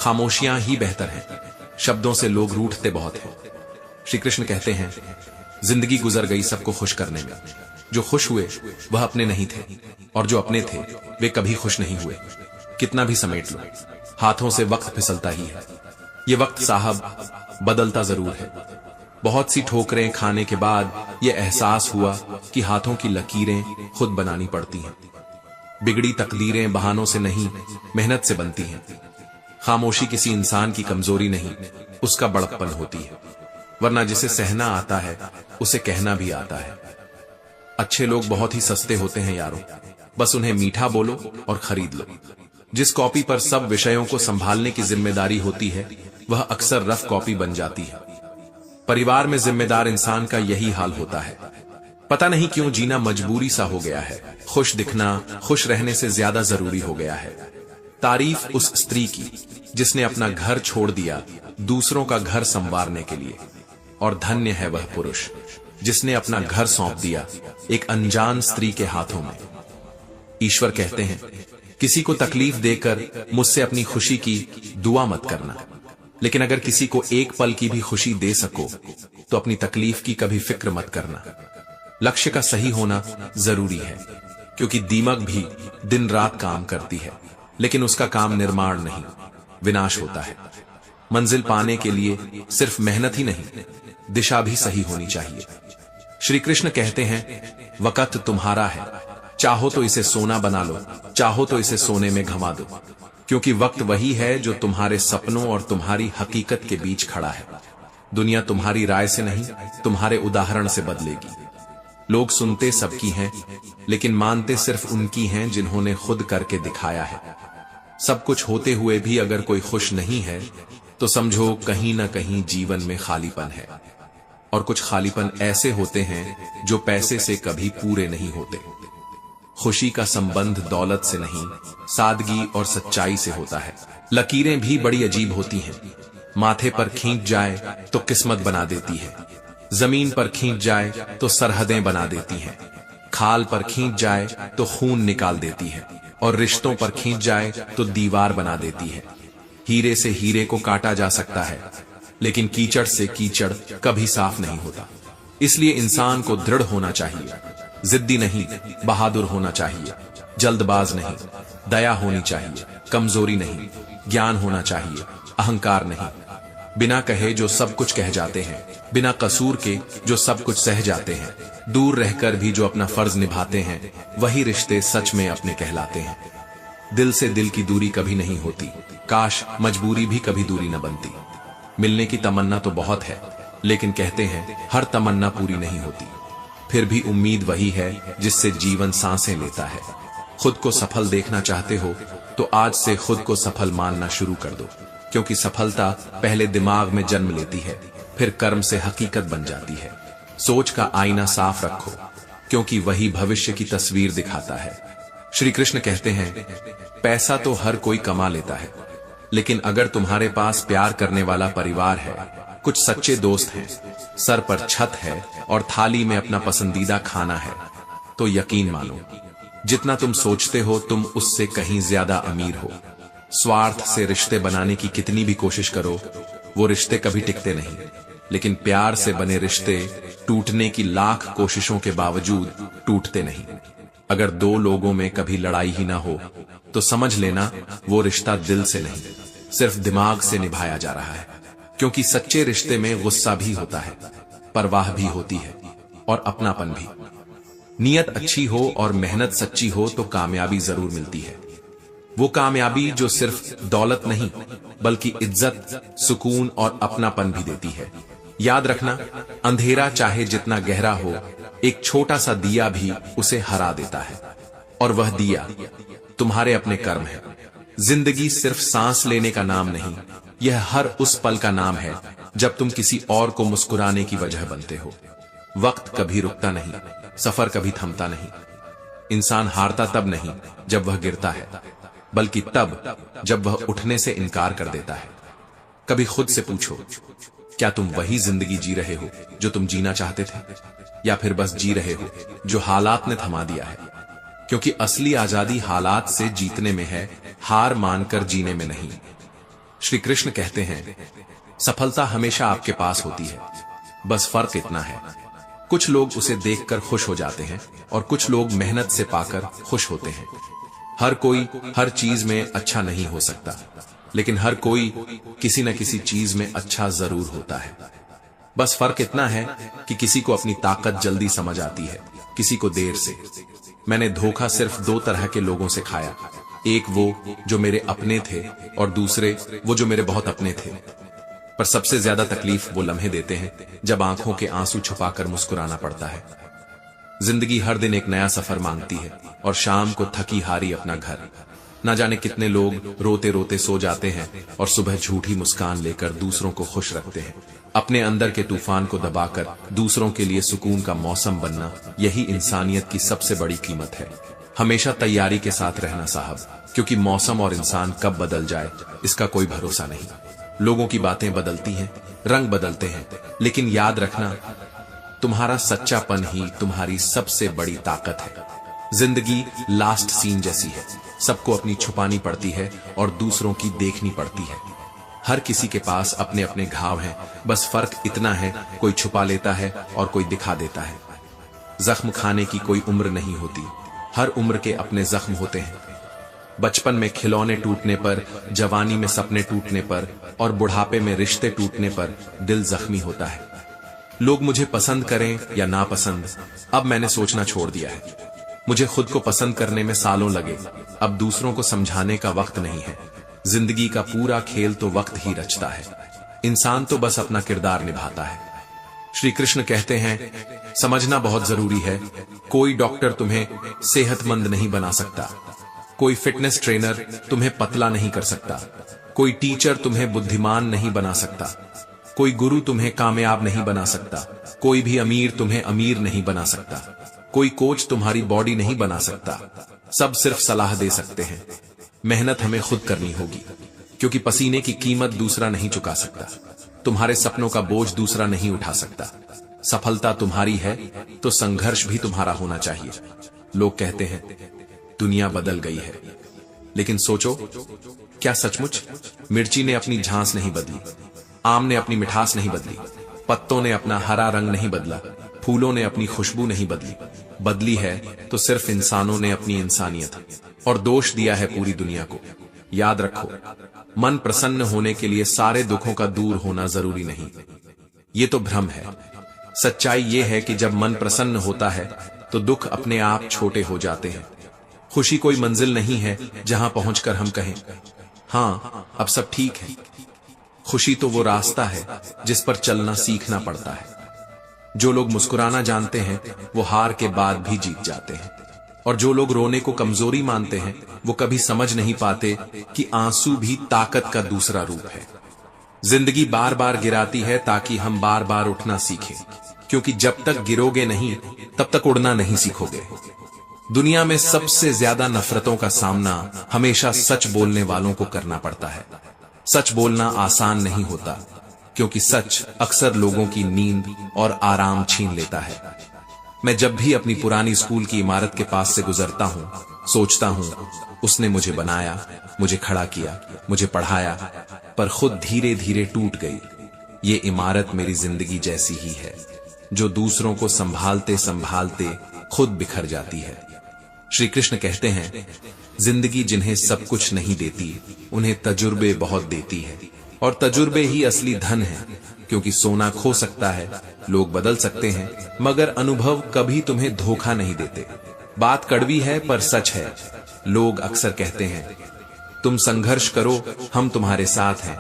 खामोशियां ही बेहतर हैं। शब्दों से लोग रूठते बहुत हैं। श्री कृष्ण कहते हैं, जिंदगी गुजर गई सबको खुश करने में। जो खुश हुए वह अपने नहीं थे, और जो अपने थे वे कभी खुश नहीं हुए। कितना भी समेट लो, हाथों से वक्त फिसलता ही है। ये वक्त साहब बदलता जरूर है। बहुत सी ठोकरें खाने के बाद ये एहसास हुआ कि हाथों की लकीरें खुद बनानी पड़ती हैं। बिगड़ी तकदीरें बहानों से नहीं, मेहनत से बनती हैं। खामोशी किसी इंसान की कमजोरी नहीं, उसका बड़प्पन होती है। वरना जिसे सहना आता है उसे कहना भी आता है। अच्छे लोग बहुत ही सस्ते होते हैं यारों, बस उन्हें मीठा बोलो और खरीद लो। जिस कॉपी पर सब विषयों को संभालने की जिम्मेदारी होती है, वह अक्सर रफ कॉपी बन जाती है। परिवार में जिम्मेदार इंसान का यही हाल होता है। पता नहीं क्यों जीना मजबूरी सा हो गया है। खुश दिखना खुश रहने से ज्यादा जरूरी हो गया है। तारीफ उस स्त्री की जिसने अपना घर छोड़ दिया दूसरों का घर संवारने के लिए, और धन्य है वह पुरुष जिसने अपना घर सौंप दिया एक अनजान स्त्री के हाथों में। ईश्वर कहते हैं, किसी को तकलीफ देकर मुझसे अपनी खुशी की दुआ मत करना, लेकिन अगर किसी को एक पल की भी खुशी दे सको तो अपनी तकलीफ की कभी फिक्र मत करना। लक्ष्य का सही होना जरूरी है, क्योंकि दीमक भी दिन रात काम करती है, लेकिन उसका काम निर्माण नहीं, विनाश होता है। मंजिल पाने के लिए सिर्फ मेहनत ही नहीं, दिशा भी सही होनी चाहिए। श्री कृष्ण कहते हैं, वक्त तुम्हारा है, चाहो तो इसे सोना बना लो, चाहो तो इसे सोने में घमा दो, क्योंकि वक्त वही है जो तुम्हारे सपनों और तुम्हारी हकीकत के बीच खड़ा है। दुनिया तुम्हारी राय से नहीं, तुम्हारे उदाहरण से बदलेगी। लोग सुनते सबकी हैं, लेकिन मानते सिर्फ उनकी हैं जिन्होंने खुद करके दिखाया है। सब कुछ होते हुए भी अगर कोई खुश नहीं है तो समझो कहीं ना कहीं जीवन में खालीपन है। और कुछ खालीपन ऐसे होते हैं जो पैसे से कभी पूरे नहीं होते। खुशी का संबंध दौलत से नहीं, सादगी और सच्चाई से होता है। लकीरें भी बड़ी अजीब होती हैं। माथे पर खींच जाए तो किस्मत बना देती है, जमीन पर खींच जाए तो सरहदें बना देती हैं, खाल पर खींच जाए तो खून निकाल देती है, और रिश्तों पर खींच जाए तो दीवार बना देती है। हीरे से हीरे को काटा जा सकता है, लेकिन कीचड़ से कीचड़ कभी साफ नहीं होता। इसलिए इंसान को दृढ़ होना चाहिए, जिद्दी नहीं, बहादुर होना चाहिए, जल्दबाज नहीं, दया होनी चाहिए, कमजोरी नहीं, ज्ञान होना चाहिए, अहंकार नहीं। बिना कहे जो सब कुछ कह जाते हैं, बिना कसूर के जो सब कुछ सह जाते हैं, दूर रहकर भी जो अपना फर्ज निभाते हैं, वही रिश्ते सच में अपने कहलाते हैं। दिल से दिल की दूरी कभी नहीं होती, काश मजबूरी भी कभी दूरी न बनती। मिलने की तमन्ना तो बहुत है, लेकिन कहते हैं हर तमन्ना पूरी नहीं होती। फिर भी उम्मीद वही है जिससे जीवन सांसें लेता है। खुद को सफल देखना चाहते हो तो आज से खुद को सफल मानना शुरू कर दो, क्योंकि सफलता पहले दिमाग में जन्म लेती है, फिर कर्म से हकीकत बन जाती है। सोच का आईना साफ रखो, क्योंकि वही भविष्य की तस्वीर दिखाता है। श्री कृष्ण कहते हैं, पैसा तो हर कोई कमा लेता है, लेकिन अगर तुम्हारे पास प्यार करने वाला परिवार है, कुछ सच्चे दोस्त हैं, सर पर छत है और थाली में अपना पसंदीदा खाना है, तो यकीन मानो जितना तुम सोचते हो तुम उससे कहीं ज्यादा अमीर हो। स्वार्थ से रिश्ते बनाने की कितनी भी कोशिश करो, वो रिश्ते कभी टिकते नहीं, लेकिन प्यार से बने रिश्ते टूटने की लाख कोशिशों के बावजूद टूटते नहीं। अगर दो लोगों में कभी लड़ाई ही ना हो तो समझ लेना वो रिश्ता दिल से नहीं, सिर्फ दिमाग से निभाया जा रहा है। क्योंकि सच्चे रिश्ते में गुस्सा भी होता है, परवाह भी होती है और अपनापन भी। नीयत अच्छी हो और मेहनत सच्ची हो तो कामयाबी जरूर मिलती है। वो कामयाबी जो सिर्फ दौलत नहीं बल्कि इज्जत, सुकून और अपनापन भी देती है। याद रखना, अंधेरा चाहे जितना गहरा हो, एक छोटा सा दिया भी उसे हरा देता है, और वह दिया तुम्हारे अपने कर्म है। जिंदगी सिर्फ सांस लेने का नाम नहीं, यह हर उस पल का नाम है जब तुम किसी और को मुस्कुराने की वजह बनते हो। वक्त कभी रुकता नहीं, सफर कभी थमता नहीं। इंसान हारता तब नहीं जब वह गिरता है, बल्कि तब जब वह उठने से इनकार कर देता है। कभी खुद से पूछो, क्या तुम वही जिंदगी जी रहे हो जो तुम जीना चाहते थे, या फिर बस जी रहे हो जो हालात ने थमा दिया है? क्योंकि असली आजादी हालात से जीतने में है, हार मानकर जीने में नहीं। श्री कृष्ण कहते हैं, सफलता हमेशा आपके पास होती है, बस फर्क इतना है, कुछ लोग उसे देखकर खुश हो जाते हैं और कुछ लोग मेहनत से पाकर खुश होते हैं। हर कोई हर चीज में अच्छा नहीं हो सकता, लेकिन हर कोई किसी न किसी चीज में अच्छा जरूर होता है। बस फर्क इतना है कि किसी को अपनी ताकत जल्दी समझ आती है, किसी को देर से। मैंने धोखा सिर्फ दो तरह के लोगों से खाया, एक वो जो मेरे अपने थे और दूसरे वो जो मेरे बहुत अपने थे। पर सबसे ज्यादा तकलीफ वो लम्हे देते हैं जब आंखों के आंसू छुपाकर मुस्कुराना पड़ता है। जिंदगी हर दिन एक नया सफर मांगती है और शाम को थकी हारी अपना घर। न जाने कितने लोग रोते रोते सो जाते हैं और सुबह झूठी मुस्कान लेकर दूसरों को खुश रखते हैं। अपने अंदर के तूफान को दबाकर दूसरों के लिए सुकून का मौसम बनना, यही इंसानियत की सबसे बड़ी कीमत है। हमेशा तैयारी के साथ रहना साहब, क्योंकि मौसम और इंसान कब बदल जाए इसका कोई भरोसा नहीं। लोगों की बातें बदलती हैं, रंग बदलते हैं, लेकिन याद रखना, तुम्हारा सच्चापन ही तुम्हारी सबसे बड़ी ताकत है। जिंदगी लास्ट सीन जैसी है, सबको अपनी छुपानी पड़ती है और दूसरों की देखनी पड़ती है। हर किसी के पास अपने अपने घाव हैं, बस फर्क इतना है, कोई छुपा लेता है और कोई दिखा देता है। जख्म खाने की कोई उम्र नहीं होती, हर उम्र के अपने जख्म होते हैं। बचपन में खिलौने टूटने पर, जवानी में सपने टूटने पर और बुढ़ापे में रिश्ते टूटने पर दिल जख्मी होता है। लोग मुझे पसंद करें या नापसंद, अब मैंने सोचना छोड़ दिया है। मुझे खुद को पसंद करने में सालों लगे, अब दूसरों को समझाने का वक्त नहीं है। जिंदगी का पूरा खेल तो वक्त ही रचता है, इंसान तो बस अपना किरदार निभाता है। श्री कृष्ण कहते हैं, समझना बहुत जरूरी है, कोई डॉक्टर तुम्हें सेहतमंद नहीं बना सकता, कोई फिटनेस ट्रेनर तुम्हें पतला नहीं कर सकता, कोई टीचर तुम्हें बुद्धिमान नहीं बना सकता, कोई गुरु तुम्हें कामयाब नहीं बना सकता, कोई भी अमीर तुम्हें अमीर नहीं बना सकता, कोई कोच तुम्हारी बॉडी नहीं बना सकता। सब सिर्फ सलाह दे सकते हैं। मेहनत हमें खुद करनी होगी, क्योंकि पसीने की कीमत दूसरा नहीं चुका सकता। तुम्हारे सपनों का बोझ दूसरा नहीं उठा सकता। सफलता तुम्हारी है तो संघर्ष भी तुम्हारा होना चाहिए। लोग कहते हैं दुनिया बदल गई है, लेकिन सोचो, क्या सचमुच? मिर्ची ने अपनी झांस नहीं बदली, आम ने अपनी मिठास नहीं बदली, पत्तों ने अपना हरा रंग नहीं बदला, फूलों ने अपनी खुशबू नहीं बदली। बदली है तो सिर्फ इंसानों ने अपनी इंसानियत, और दोष दिया है पूरी दुनिया को। याद रखो, मन प्रसन्न होने के लिए सारे दुखों का दूर होना जरूरी नहीं, ये तो भ्रम है। सच्चाई ये है कि जब मन प्रसन्न होता है तो दुख अपने आप छोटे हो जाते हैं। खुशी कोई मंजिल नहीं है जहां पहुंचकर हम कहें, हाँ अब सब ठीक है। खुशी तो वो रास्ता है जिस पर चलना सीखना पड़ता है। जो लोग मुस्कुराना जानते हैं वो हार के बाद भी जीत जाते हैं। और जो लोग रोने को कमजोरी मानते हैं वो कभी समझ नहीं पाते कि आंसू भी ताकत का दूसरा रूप है। जिंदगी बार बार गिराती है ताकि हम बार बार उठना सीखें, क्योंकि जब तक गिरोगे नहीं तब तक उड़ना नहीं सीखोगे। दुनिया में सबसे ज्यादा नफरतों का सामना हमेशा सच बोलने वालों को करना पड़ता है। सच बोलना आसान नहीं होता, क्योंकि सच अक्सर लोगों की नींद और आराम छीन लेता है। मैं जब भी अपनी पुरानी स्कूल की इमारत के पास से गुजरता हूं, सोचता हूं उसने मुझे बनाया, मुझे खड़ा किया, मुझे पढ़ाया, पर खुद धीरे धीरे टूट गई। ये इमारत मेरी जिंदगी जैसी ही है, जो दूसरों को संभालते संभालते खुद बिखर जाती है। श्री कृष्ण कहते हैं, जिंदगी जिन्हें सब कुछ नहीं देती उन्हें तजुर्बे बहुत देती है, और तजुर्बे ही असली धन है, क्योंकि सोना खो सकता है, लोग बदल सकते हैं, मगर अनुभव कभी तुम्हें धोखा नहीं देते। बात कड़वी है पर सच है। लोग अक्सर कहते हैं, तुम संघर्ष करो, हम तुम्हारे साथ हैं,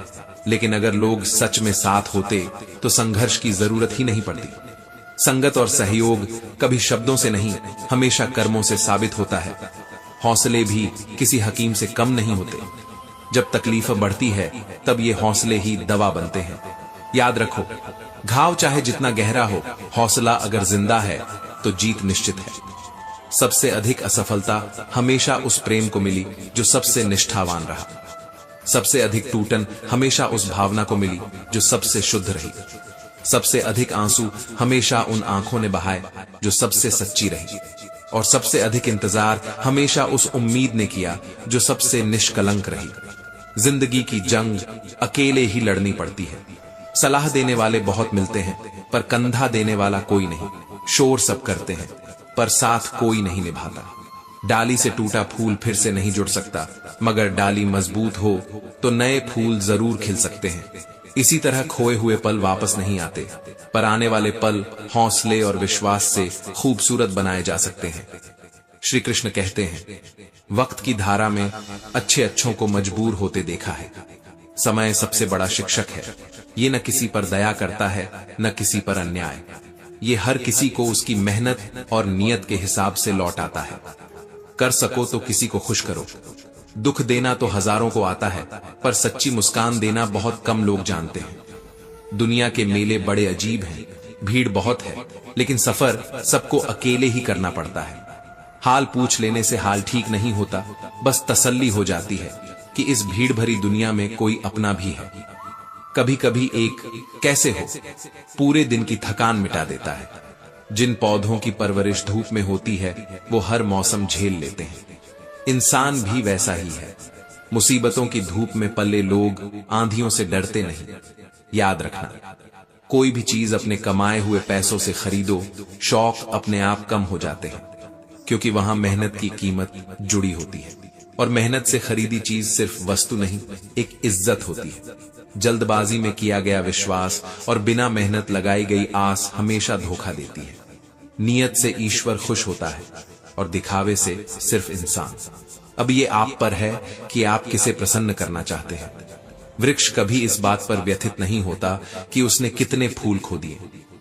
लेकिन अगर लोग सच में साथ होते तो संघर्ष की जरूरत ही नहीं पड़ती। संगत और सहयोग कभी शब्दों से नहीं, हमेशा कर्मों से साबित होता है। हौसले भी किसी हकीम से कम नहीं होते। जब तकलीफ बढ़ती है तब ये हौसले ही दवा बनते हैं। याद रखो, घाव चाहे जितना गहरा हो, हौसला अगर जिंदा है तो जीत निश्चित है। सबसे अधिक असफलता हमेशा उस प्रेम को मिली जो सबसे निष्ठावान रहा। सबसे अधिक टूटन हमेशा उस भावना को मिली जो सबसे शुद्ध रही। सबसे अधिक आंसू हमेशा उन आंखों ने बहाए जो सबसे सच्ची रही। और सबसे अधिक इंतजार हमेशा उस उम्मीद ने किया जो सबसे निष्कलंक रही। जिंदगी की जंग अकेले ही लड़नी पड़ती है। सलाह देने वाले बहुत मिलते हैं, पर कंधा देने वाला कोई नहीं। शोर सब करते हैं, पर साथ कोई नहीं निभाता। डाली से टूटा फूल फिर से नहीं जुड़ सकता, मगर डाली मजबूत हो तो नए फूल जरूर खिल सकते हैं। इसी तरह खोए हुए पल वापस नहीं आते, पर आने वाले पल हौसले और विश्वास से खूबसूरत बनाए जा सकते हैं। श्री कृष्ण कहते हैं, वक्त की धारा में अच्छे अच्छों को मजबूर होते देखा है। समय सबसे बड़ा शिक्षक है। ये न किसी पर दया करता है, न किसी पर अन्याय। ये हर किसी को उसकी मेहनत और नियत के हिसाब से लौटाता है। कर सको तो किसी को खुश करो। दुख देना तो हजारों को आता है, पर सच्ची मुस्कान देना बहुत कम लोग जानते हैं। दुनिया के मेले बड़े अजीब हैं, भीड़ बहुत है, लेकिन सफर सबको अकेले ही करना पड़ता है। हाल पूछ लेने से हाल ठीक नहीं होता, बस तसल्ली हो जाती है कि इस भीड़ भरी दुनिया में कोई अपना भी है। कभी कभी एक कैसे हो पूरे दिन की थकान मिटा देता है। जिन पौधों की परवरिश धूप में होती है वो हर मौसम झेल लेते हैं। इंसान भी वैसा ही है। मुसीबतों की धूप में पले लोग आंधियों से डरते नहीं। याद रखना, कोई भी चीज अपने कमाए हुए पैसों से खरीदो, शौक अपने आप कम हो जाते हैं, क्योंकि वहां मेहनत की कीमत जुड़ी होती है। और मेहनत से खरीदी चीज सिर्फ वस्तु नहीं, एक इज्जत होती है। जल्दबाजी में किया गया विश्वास और बिना मेहनत लगाई गई आस हमेशा धोखा देती है। नियत से ईश्वर खुश होता है और दिखावे से सिर्फ इंसान। अब ये आप पर है कि आप किसे प्रसन्न करना चाहते हैं। वृक्ष कभी इस बात पर व्यथित नहीं होता कि उसने कितने फूल खो दिए,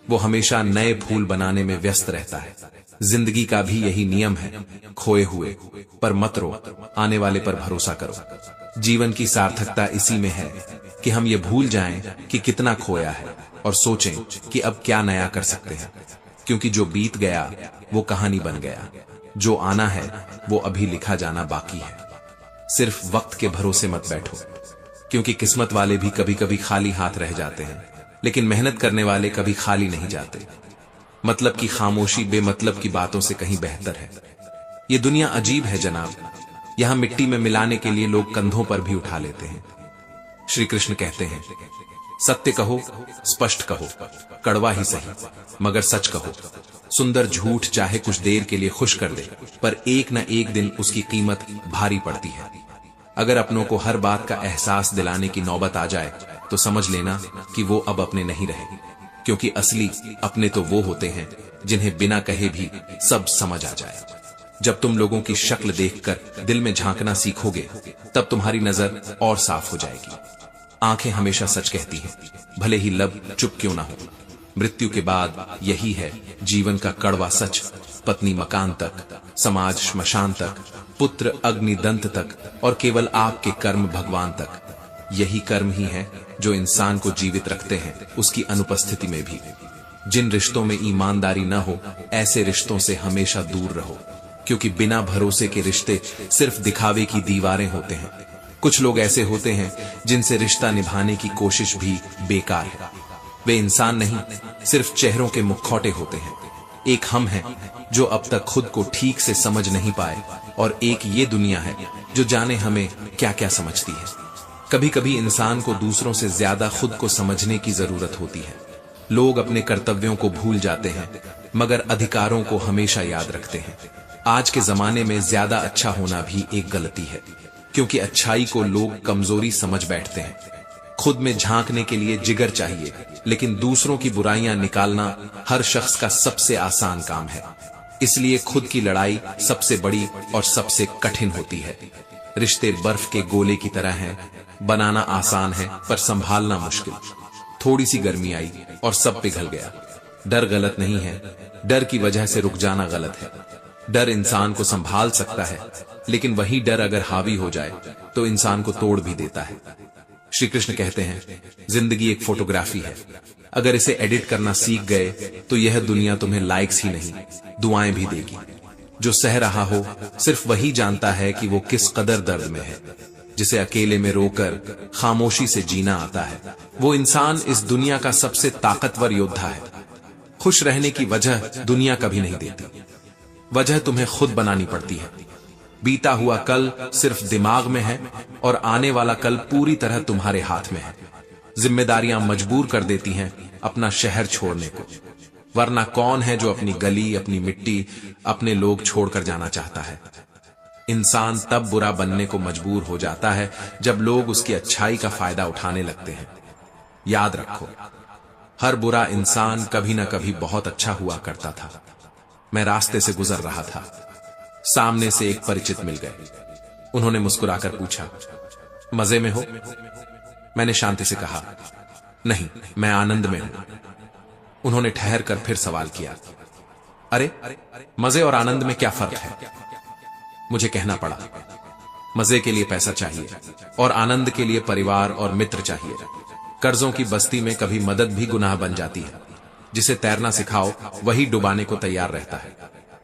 वो हमेशा नए फूल बनाने में व्यस्त रहता है। जिंदगी का भी यही नियम है, खोए हुए पर मत रो, आने वाले पर भरोसा करो। जीवन की सार्थकता इसी में है कि हम ये भूल जाएं कि कितना खोया है और सोचें कि अब क्या नया कर सकते हैं, क्योंकि जो बीत गया वो कहानी बन गया, जो आना है वो अभी लिखा जाना बाकी है। सिर्फ वक्त के भरोसे मत बैठो, क्योंकि किस्मत वाले भी कभी कभी खाली हाथ रह जाते हैं, लेकिन मेहनत करने वाले कभी खाली नहीं जाते। मतलब की खामोशी बेमतलब की बातों से कहीं बेहतर है। ये दुनिया अजीब है जनाब, यहां मिट्टी में मिलाने के लिए लोग कंधों पर भी उठा लेते हैं। श्री कृष्ण कहते हैं, सत्य कहो, स्पष्ट कहो, कड़वा ही सही मगर सच कहो। सुंदर झूठ चाहे कुछ देर के लिए खुश कर दे, पर एक न एक दिन उसकी कीमत भारी पड़ती है। अगर अपनों को हर बात का एहसास दिलाने की नौबत आ जाए तो समझ लेना कि वो अब अपने नहीं रहे, क्योंकि असली अपने तो वो होते हैं जिन्हें बिना कहे भी सब समझ आ जाए। जब तुम लोगों की शक्ल देखकर दिल में झांकना सीखोगे, तब तुम्हारी नजर और साफ हो जाएगी। आंखें हमेशा सच कहती हैं, भले ही लब चुप क्यों ना हो। मृत्यु के बाद यही है जीवन का कड़वा सच, पत्नी मकान तक, समाज श्मशान तक, पुत्र अग्निदंत तक और केवल आपके कर्म भगवान तक। यही कर्म ही है जो इंसान को जीवित रखते हैं, उसकी अनुपस्थिति में भी। जिन रिश्तों में ईमानदारी न हो, ऐसे रिश्तों से हमेशा दूर रहो, क्योंकि बिना भरोसे के रिश्ते सिर्फ दिखावे की दीवारें होते हैं। कुछ लोग ऐसे होते हैं जिनसे रिश्ता निभाने की कोशिश भी बेकार है। वे इंसान नहीं, सिर्फ चेहरों के मुखौटे होते हैं। एक हम हैं जो अब तक खुद को ठीक से समझ नहीं पाए, और एक ये दुनिया है जो जाने हमें क्या क्या समझती है। कभी कभी इंसान को दूसरों से ज्यादा खुद को समझने की जरूरत होती है। लोग अपने कर्तव्यों को भूल जाते हैं, मगर अधिकारों को हमेशा याद रखते हैं। आज के जमाने में ज्यादा अच्छा होना भी एक गलती है, क्योंकि अच्छाई को लोग कमजोरी समझ बैठते हैं। खुद में झांकने के लिए जिगर चाहिए, लेकिन दूसरों की बुराइयां निकालना हर शख्स का सबसे आसान काम है। इसलिए खुद की लड़ाई सबसे बड़ी और सबसे कठिन होती है। रिश्ते बर्फ के गोले की तरह हैं, बनाना आसान है पर संभालना मुश्किल। थोड़ी सी गर्मी आई और सब पिघल गया। डर गलत नहीं है, डर की वजह से रुक जाना गलत है। डर इंसान को संभाल सकता है, लेकिन वही डर अगर हावी हो जाए तो इंसान को तोड़ भी देता है। श्री कृष्ण कहते हैं, जिंदगी एक फोटोग्राफी है। अगर इसे एडिट करना सीख गए तो यह दुनिया तुम्हें लाइक्स ही नहीं, दुआएं भी देगी। जो सह रहा हो सिर्फ वही जानता है कि वो किस कदर दर्द में है। जिसे अकेले में रोकर खामोशी से जीना आता है, वो इंसान इस दुनिया का सबसे ताकतवर योद्धा है। खुश रहने की वजह दुनिया कभी नहीं देती, वजह तुम्हें खुद बनानी पड़ती है। बीता हुआ कल सिर्फ दिमाग में है और आने वाला कल पूरी तरह तुम्हारे हाथ में है। जिम्मेदारियां मजबूर कर देती हैं अपना शहर छोड़ने को, वरना कौन है जो अपनी गली, अपनी मिट्टी, अपने लोग छोड़कर जाना चाहता है। इंसान तब बुरा बनने को मजबूर हो जाता है जब लोग उसकी अच्छाई का फायदा उठाने लगते हैं। याद रखो, हर बुरा इंसान कभी न कभी बहुत अच्छा हुआ करता था। मैं रास्ते से गुजर रहा था, सामने से एक परिचित मिल गए। उन्होंने मुस्कुराकर पूछा, मजे में हो? मैंने शांति से कहा, नहीं, मैं आनंद में हूं। उन्होंने ठहर कर फिर सवाल किया, अरे मजे और आनंद में क्या फर्क है? मुझे कहना पड़ा, मजे के लिए पैसा चाहिए और आनंद के लिए परिवार और मित्र चाहिए। कर्जों की बस्ती में कभी मदद भी गुनाह बन जाती है। जिसे तैरना सिखाओ वही डुबाने को तैयार रहता है।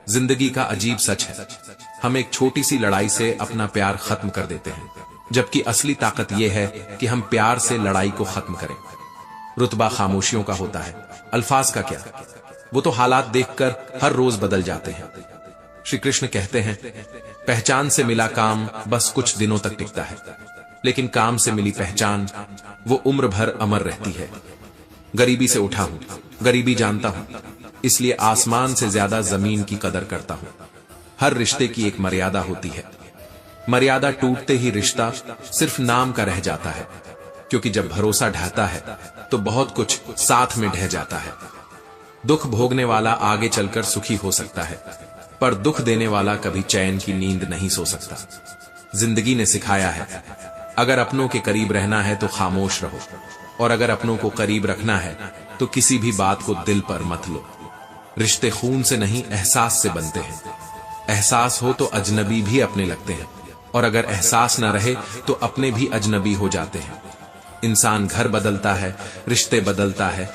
जिंदगी का अजीब सच है, हम एक छोटी सी लड़ाई से अपना प्यार खत्म कर देते हैं, जबकि असली ताकत यह है कि हम प्यार से लड़ाई को खत्म करें। रुतबा खामोशियों का होता है, अल्फाज का क्या, वो तो हालात देखकर हर रोज बदल जाते हैं। श्री कृष्ण कहते हैं, पहचान से मिला काम बस कुछ दिनों तक टिकता है, लेकिन काम से मिली पहचान वो उम्र भर अमर रहती है। गरीबी से उठा हूं, गरीबी जानता हूं, इसलिए आसमान से ज्यादा जमीन की कदर करता हूं। हर रिश्ते की एक मर्यादा होती है। मर्यादा टूटते ही रिश्ता सिर्फ नाम का रह जाता है, क्योंकि जब भरोसा ढहता है तो बहुत कुछ साथ में ढह जाता है। दुख भोगने वाला आगे चलकर सुखी हो सकता है, पर दुख देने वाला कभी चैन की नींद नहीं सो सकता। जिंदगी ने सिखाया है, अगर अपनों के करीब रहना है तो खामोश रहो, और अगर अपनों को करीब रखना है तो किसी भी बात को दिल पर मत लो। रिश्ते खून से नहीं, एहसास से बनते हैं। एहसास हो तो अजनबी भी अपने लगते हैं, और अगर एहसास न रहे तो अपने भी अजनबी हो जाते हैं। इंसान घर बदलता है, रिश्ते बदलता है।